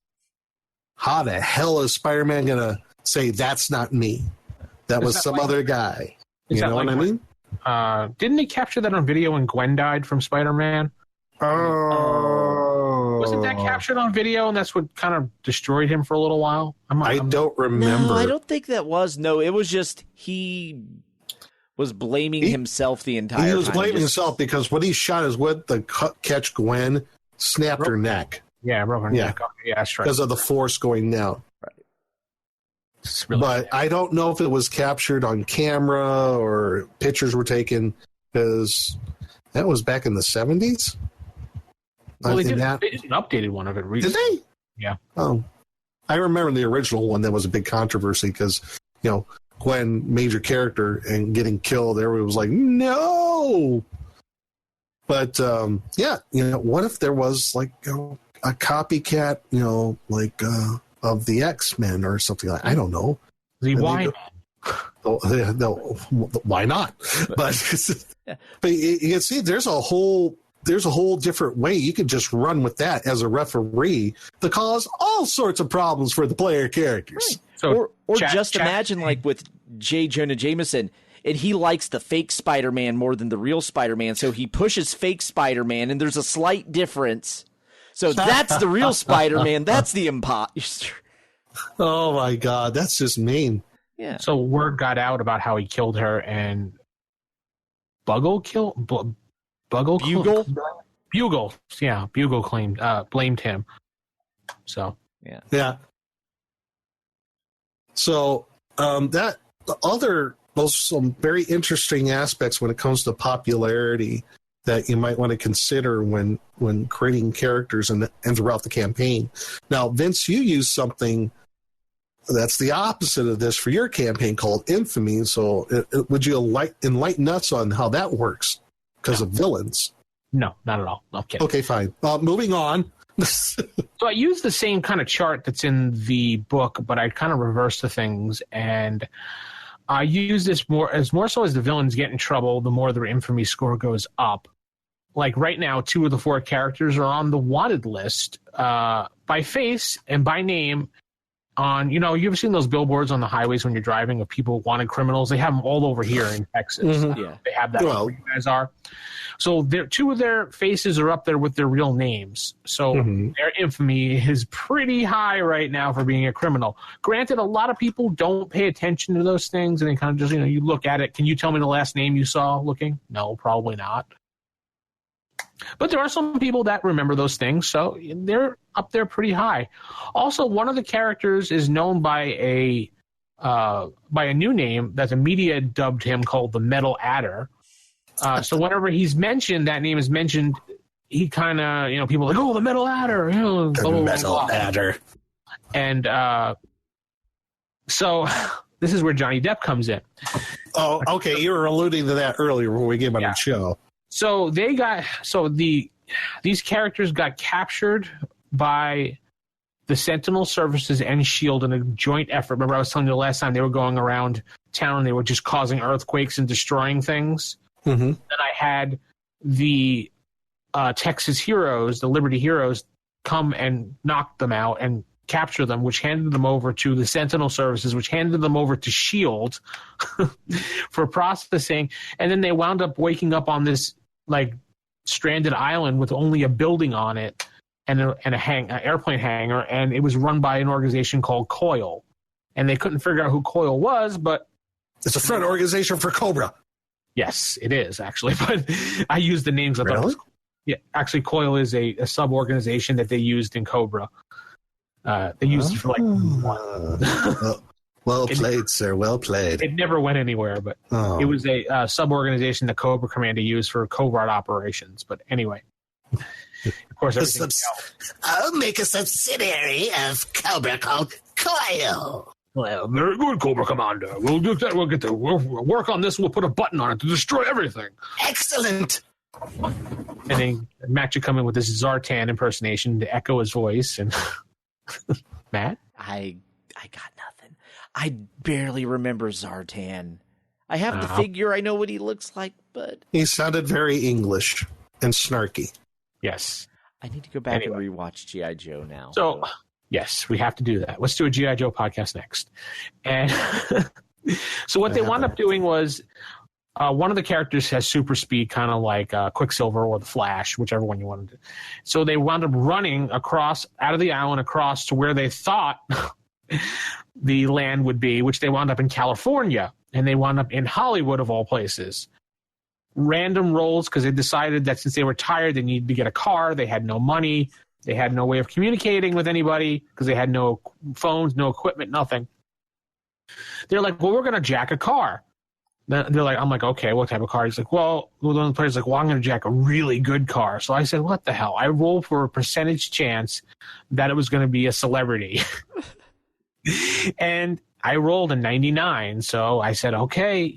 How the hell is Spider-Man going to say, that's not me? That was some other guy. You know what I mean? Didn't they capture that on video when Gwen died from Spider-Man? Oh. Wasn't that captured on video, and that's what kind of destroyed him for a little while? I don't remember. No, I don't think that was. No, it was just he was blaming himself the entire time. He was blaming himself because when he shot his whip, the catch Gwen snapped her neck. Yeah, broke her neck. Yeah, that's right. Because of the force going down. Really but sad. I don't know if it was captured on camera or pictures were taken, because that was back in the 70s. Well, they did an updated one of it recently. Did they? Yeah. Oh, I remember the original one. That was a big controversy because, you know, Gwen, major character, and getting killed, everyone was like, no. But, yeah, you know, what if there was like a copycat, you know, like, of the X-Men or something like that. I don't know. Why? Why not? But but you can see there's a whole different way you could just run with that as a referee to cause all sorts of problems for the player characters. Right. So or imagine like with J. Jonah Jameson, and he likes the fake Spider-Man more than the real Spider-Man, so he pushes fake Spider-Man, and there's a slight difference. So that's the real Spider-Man. That's the imposter. Oh, my God. That's just mean. Yeah. So word got out about how he killed her, and Bugle? Bugle. Yeah, Bugle blamed him. So. Yeah. Yeah. So those some very interesting aspects when it comes to popularity that you might want to consider when creating characters and throughout the campaign. Now, Vince, you use something that's the opposite of this for your campaign called Infamy. So would you enlighten us on how that works because of villains? No, not at all. No, I'm kidding. Okay, fine. Moving on. So I use the same kind of chart that's in the book, but I kind of reverse the things, and I use this more so as the villains get in trouble, the more their infamy score goes up. Like right now, 2 of the 4 characters are on the wanted list by face and by name. On, you know, you ever seen those billboards on the highways when you're driving of people wanted criminals? They have them all over here in Texas. Mm-hmm. Yeah. They have that where you guys are. So 2 of their faces are up there with their real names. So their infamy is pretty high right now for being a criminal. Granted, a lot of people don't pay attention to those things, and they kind of just, you know, you look at it. Can you tell me the last name you saw looking? No, probably not. But there are some people that remember those things, so they're up there pretty high. Also, one of the characters is known by a new name that the media dubbed him, called the Metal Adder. So whenever he's mentioned, that name is mentioned, he kind of, you know, people are like, oh, the Metal Adder. You know, the Metal Adder. And so this is where Johnny Depp comes in. Oh, okay. You were alluding to that earlier when we came on the show. So these characters got captured by the Sentinel Services and S.H.I.E.L.D. in a joint effort. Remember I was telling you the last time they were going around town and they were just causing earthquakes and destroying things? Mm-hmm. Then I had the Texas Heroes, the Liberty Heroes, come and knock them out and capture them, which handed them over to the Sentinel services, which handed them over to S.H.I.E.L.D. for processing. And then they wound up waking up on this like stranded island with only a building on it and an airplane hangar, and it was run by an organization called COIL. And they couldn't figure out who COIL was, but it's a front organization for Cobra. Yes, it is actually, but I used the names of really? Yeah, actually, COIL is a sub-organization that they used in Cobra. They used it for like one. Well played, sir. Well played. It never went anywhere, but it was a sub-organization that Cobra Commander used for covert operations. But anyway, of course, everything I'll make a subsidiary of Cobra called Coil. Well, very good, Cobra Commander. We'll do that. We'll work on this. We'll put a button on it to destroy everything. Excellent. And then Matt should come in with this Zartan impersonation to echo his voice. And Matt, I got nothing. I barely remember Zartan. I have the figure. I know what he looks like, but he sounded very English and snarky. Yes. I need to go back and rewatch G.I. Joe now. So, yes, we have to do that. Let's do a G.I. Joe podcast next. And so what they wound up doing was one of the characters has super speed, kind of like Quicksilver or the Flash, whichever one you wanted to. So they wound up running across out of the island across to where they thought the land would be, which they wound up in California, and they wound up in Hollywood of all places. Random rolls because they decided that since they were tired, they needed to get a car. They had no money. They had no way of communicating with anybody because they had no phones, no equipment, nothing. They're like, well, we're going to jack a car. They're like, I'm like, okay, what type of car? He's like, well, one of the players like, well, I'm going to jack a really good car. So I said, what the hell? I rolled for a percentage chance that it was going to be a celebrity. And I rolled a 99. So I said, okay,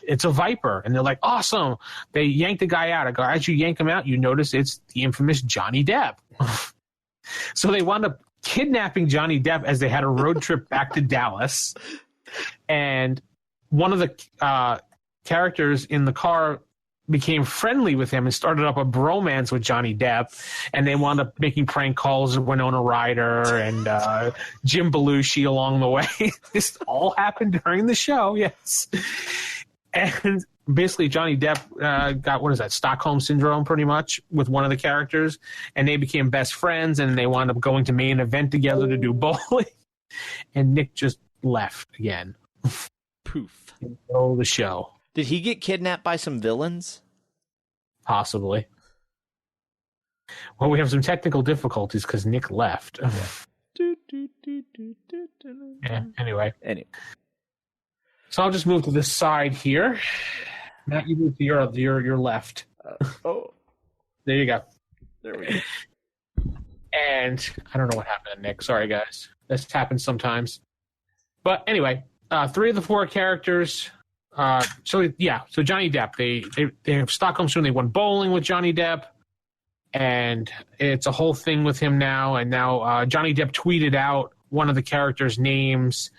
it's a Viper. And they're like, awesome. They yanked the guy out. I go, as you yank him out, you notice it's the infamous Johnny Depp. So they wound up kidnapping Johnny Depp as they had a road trip back to Dallas. And one of the characters in the car became friendly with him and started up a bromance with Johnny Depp. And they wound up making prank calls with Winona Ryder and Jim Belushi along the way. This all happened during the show, yes. And basically Johnny Depp got, Stockholm Syndrome pretty much with one of the characters. And they became best friends, and they wound up going to main event together to do bowling. And Nick just left again. Poof. Oh, the show. Did he get kidnapped by some villains? Possibly. Well, we have some technical difficulties because Nick left. Yeah, anyway. So I'll just move to this side here. Matt, you move to your left. There you go. There we go. And I don't know what happened to Nick. Sorry, guys. This happens sometimes. But anyway, 3 of the 4 characters. So Johnny Depp. They have Stockholm soon. They went bowling with Johnny Depp, and it's a whole thing with him now. And now Johnny Depp tweeted out one of the characters' names,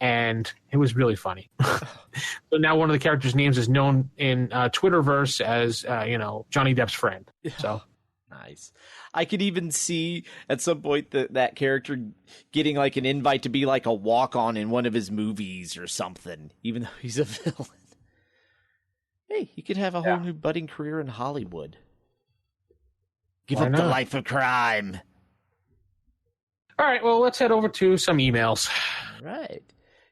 and it was really funny. So now one of the characters' names is known in Twitterverse as Johnny Depp's friend. So nice. I could even see at some point that character getting like an invite to be like a walk-on in one of his movies or something, even though he's a villain. Hey, he could have a whole new budding career in Hollywood. Give up the life of crime. All right, well, let's head over to some emails. All right.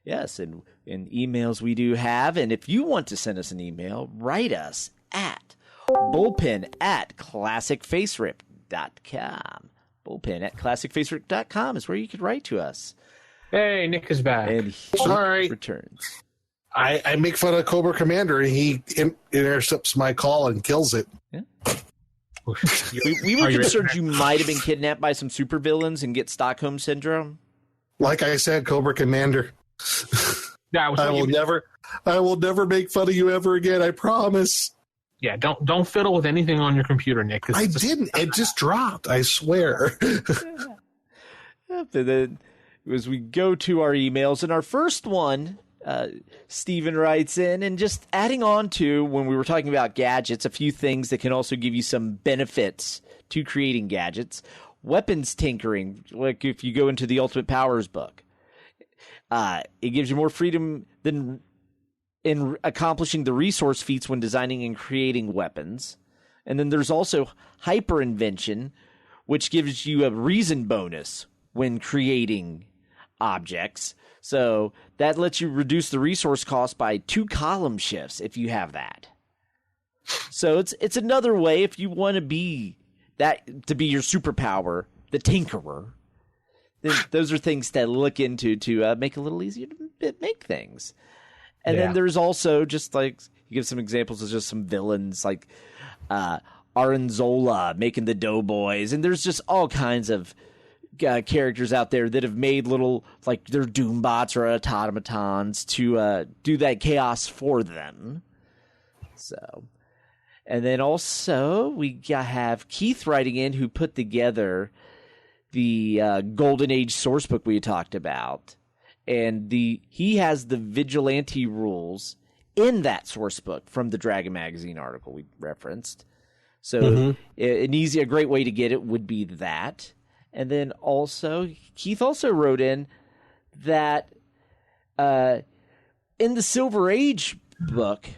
Yes, and emails we do have. And if you want to send us an email, write us at bullpen@classicfaserip.com. Bullpen@classicfaserip.com is where you could write to us. Hey, Nick is back. And he returns. I make fun of Cobra Commander, and he intercepts my call and kills it. Yeah. we were concerned you might have been kidnapped by some supervillains and get Stockholm Syndrome. Like I said, Cobra Commander. I will never make fun of you ever again. I promise. Yeah, don't fiddle with anything on your computer, Nick. I didn't. It just dropped. I swear. And then as we go to our emails, and our first one, Steven writes in, and just adding on to when we were talking about gadgets, a few things that can also give you some benefits to creating gadgets. weapons tinkering, like if you go into the Ultimate Powers book. It gives you more freedom than in accomplishing the resource feats when designing and creating weapons. And then there's also hyper invention, which gives you a reason bonus when creating objects. So that lets you reduce the resource cost by 2 column shifts if you have that. So it's another way if you want to be your superpower, the Tinkerer. Then those are things to look into to make it a little easier to make things. And then there's also just like, you give some examples of just some villains like Aranzola making the Doughboys. And there's just all kinds of characters out there that have made little, like their Doombots or automatons to do that chaos for them. So, and then also we have Keith writing in, who put together the Golden Age source book we talked about. And he has the vigilante rules in that source book from the Dragon Magazine article we referenced. So a great way to get it would be that. And then also, Keith also wrote in that in the Silver Age book,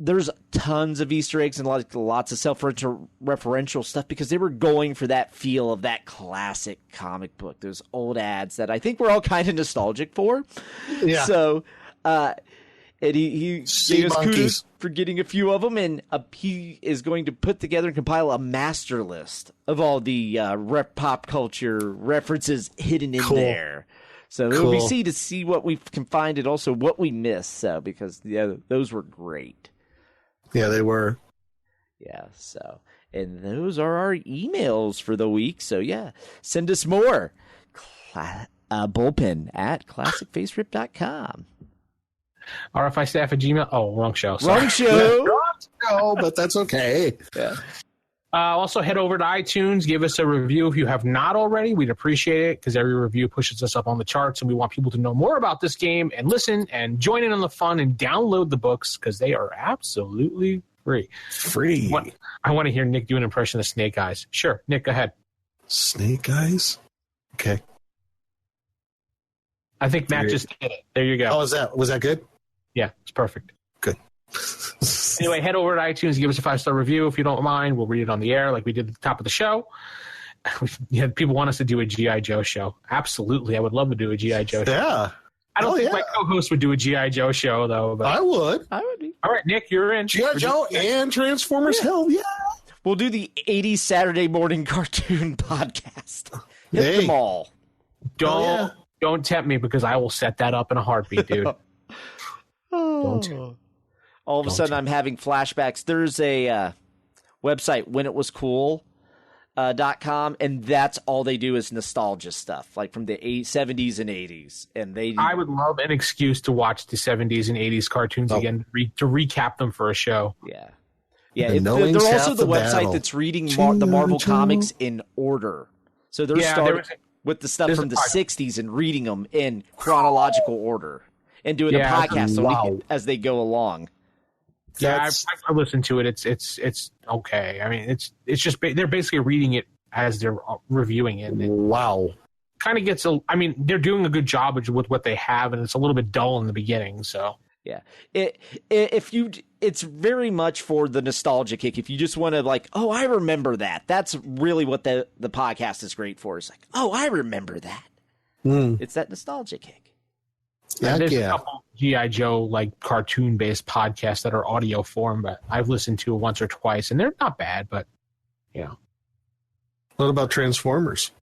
there's tons of Easter eggs and lots of self-referential stuff because they were going for that feel of that classic comic book, those old ads that I think we're all kind of nostalgic for. Yeah. So, and he gave us kudos for getting a few of them, and he is going to put together and compile a master list of all the pop culture references hidden in there. So it'll be to see what we can find and also what we missed. So because those were great. Yeah, they were. Yeah, so, and those are our emails for the week. So, yeah, send us more. Bullpen at classicfaserip.com. RFI staff at Gmail. Oh, wrong show. Sorry. Wrong show. Wrong show, but that's okay. Yeah. Also, head over to iTunes. Give us a review if you have not already. We'd appreciate it because every review pushes us up on the charts, and we want people to know more about this game and listen and join in on the fun and download the books because they are absolutely free. Free. I want to hear Nick do an impression of Snake Eyes. Sure, Nick, go ahead. Snake Eyes? Okay. I think Matt just did it. There you go. Oh, was that good? Yeah, it's perfect. Good. Anyway, head over to iTunes, give us a 5-star review if you don't mind. We'll read it on the air like we did at the top of the show. People want us to do a G.I. Joe show. Absolutely. I would love to do a G.I. Joe show. Yeah. I don't think my co-host would do a G.I. Joe show, though. But I would. All right, Nick, you're in. G.I. Joe and Transformers? Yeah. Hell yeah. We'll do the 80s Saturday morning cartoon podcast. Hit them all. Don't tempt me because I will set that up in a heartbeat, dude. All of a sudden, I'm having flashbacks. There's a website, whenitwascool.com, and that's all they do is nostalgia stuff, like from the 70s and 80s. And I would love an excuse to watch the 70s and 80s cartoons again, to recap them for a show. Yeah. Yeah, they're also the website that's reading the Marvel comics in order. So they're starting with the stuff from the 60s and reading them in chronological order and doing a podcast as they go along. Yeah, I listened to it. It's okay. I mean, it's just they're basically reading it as they're reviewing it. Wow. Kind of gets they're doing a good job with what they have, and it's a little bit dull in the beginning. So yeah, it's very much for the nostalgia kick. If you just want to I remember that. That's really what the podcast is great for. It's like, oh, I remember that. It's that nostalgia kick. There's a couple G.I. Joe cartoon based podcasts that are audio form, but I've listened to it once or twice, and they're not bad. But what about Transformers?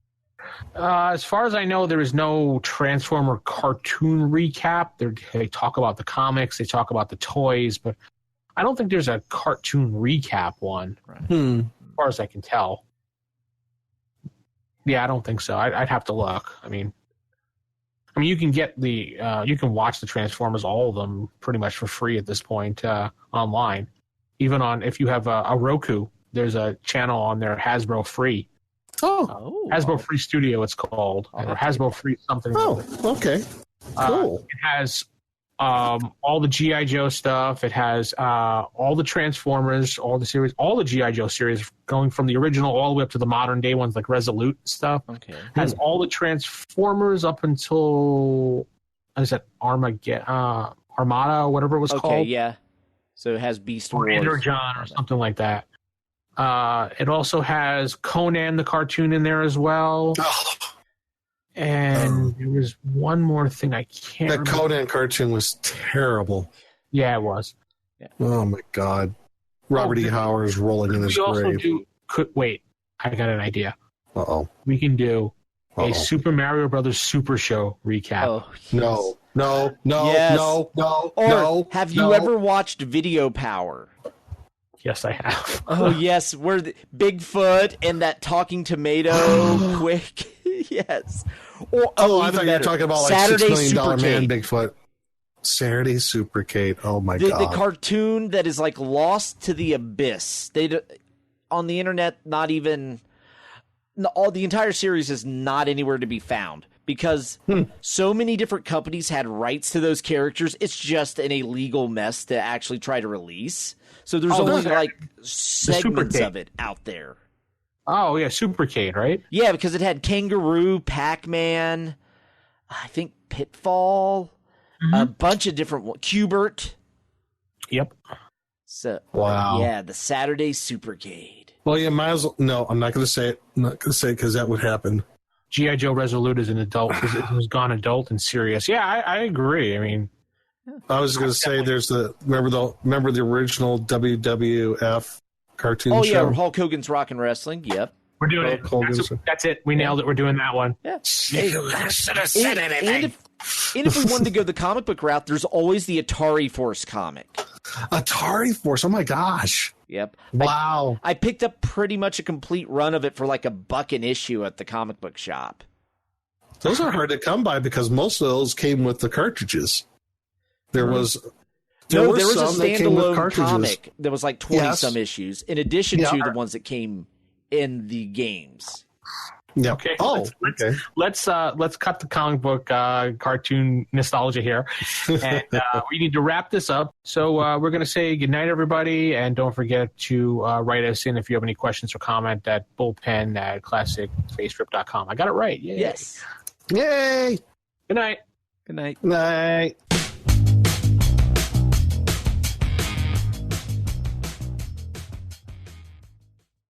As far as I know, there is no Transformer cartoon recap. They talk about the comics, they talk about the toys, but I don't think there's a cartoon recap one. Right. As far as I can tell. Yeah, I don't think so. I'd have to look. I mean, you can get you can watch the Transformers, all of them, pretty much for free at this point online. Even if you have a Roku, there's a channel on there, Hasbro Free. Hasbro Free Studio, it's called, or Hasbro Free something. Oh, okay, cool. It has all the G.I. Joe stuff. It has all the Transformers, all the series, all the G.I. Joe series, going from the original all the way up to the modern day ones like Resolute and stuff. Okay. Has all the Transformers up until, I said, Armada, whatever it was called. Okay, yeah. So it has Beast Wars. Energon or something like that. It also has Conan the cartoon in there as well. And there was one more thing I can't remember. That Conan cartoon was terrible. Yeah, it was. Yeah. Oh, my God. Robert E. Howard is rolling in his grave. Wait, I got an idea. Uh-oh. We can do a Super Mario Brothers Super Show recap. Oh, yes. No. Have you ever watched Video Power? Yes, I have. Oh, yes. Where Bigfoot and that talking tomato quick. Yes. Or, I thought you were talking about like Saturday $6 million man Supercade. Bigfoot. Saturday Supercade. Oh, my God. The cartoon that is like lost to the abyss. On the internet, not even... the entire series is not anywhere to be found because so many different companies had rights to those characters. It's just an illegal mess to actually try to release. So there's only like segments of it out there. Oh, yeah, Supercade, right? Yeah, because it had Kangaroo, Pac-Man, I think Pitfall, a bunch of different ones. Q*bert. Yep. So, wow. Yeah, the Saturday Supercade. Well, you might as well. No, I'm not going to say it. I'm not going to say it because that would happen. G.I. Joe Resolute is an adult. It has gone adult and serious. Yeah, I agree. I mean, I was going to say there's remember the original WWF cartoon show? Oh, yeah, Hulk Hogan's Rockin' Wrestling. Yep. We're doing it. That's it. We nailed it. We're doing that one. Yeah. You should have said anything. And if we wanted to go the comic book route, there's always the Atari Force comic. Atari Force. Oh, my gosh. Yep. Wow. I picked up pretty much a complete run of it for like $1 an issue at the comic book shop. Those are hard to come by because most of those came with the cartridges. There was a standalone comic that was like 20-some issues in addition to the ones that came in the games. Yeah. Okay. Okay. Let's cut the comic book cartoon nostalgia here, and we need to wrap this up. So we're going to say goodnight, everybody, and don't forget to write us in if you have any questions or comment at bullpen@classicfaserip.com. I got it right. Yay. Yes. Yay. Good night. Good night. Night.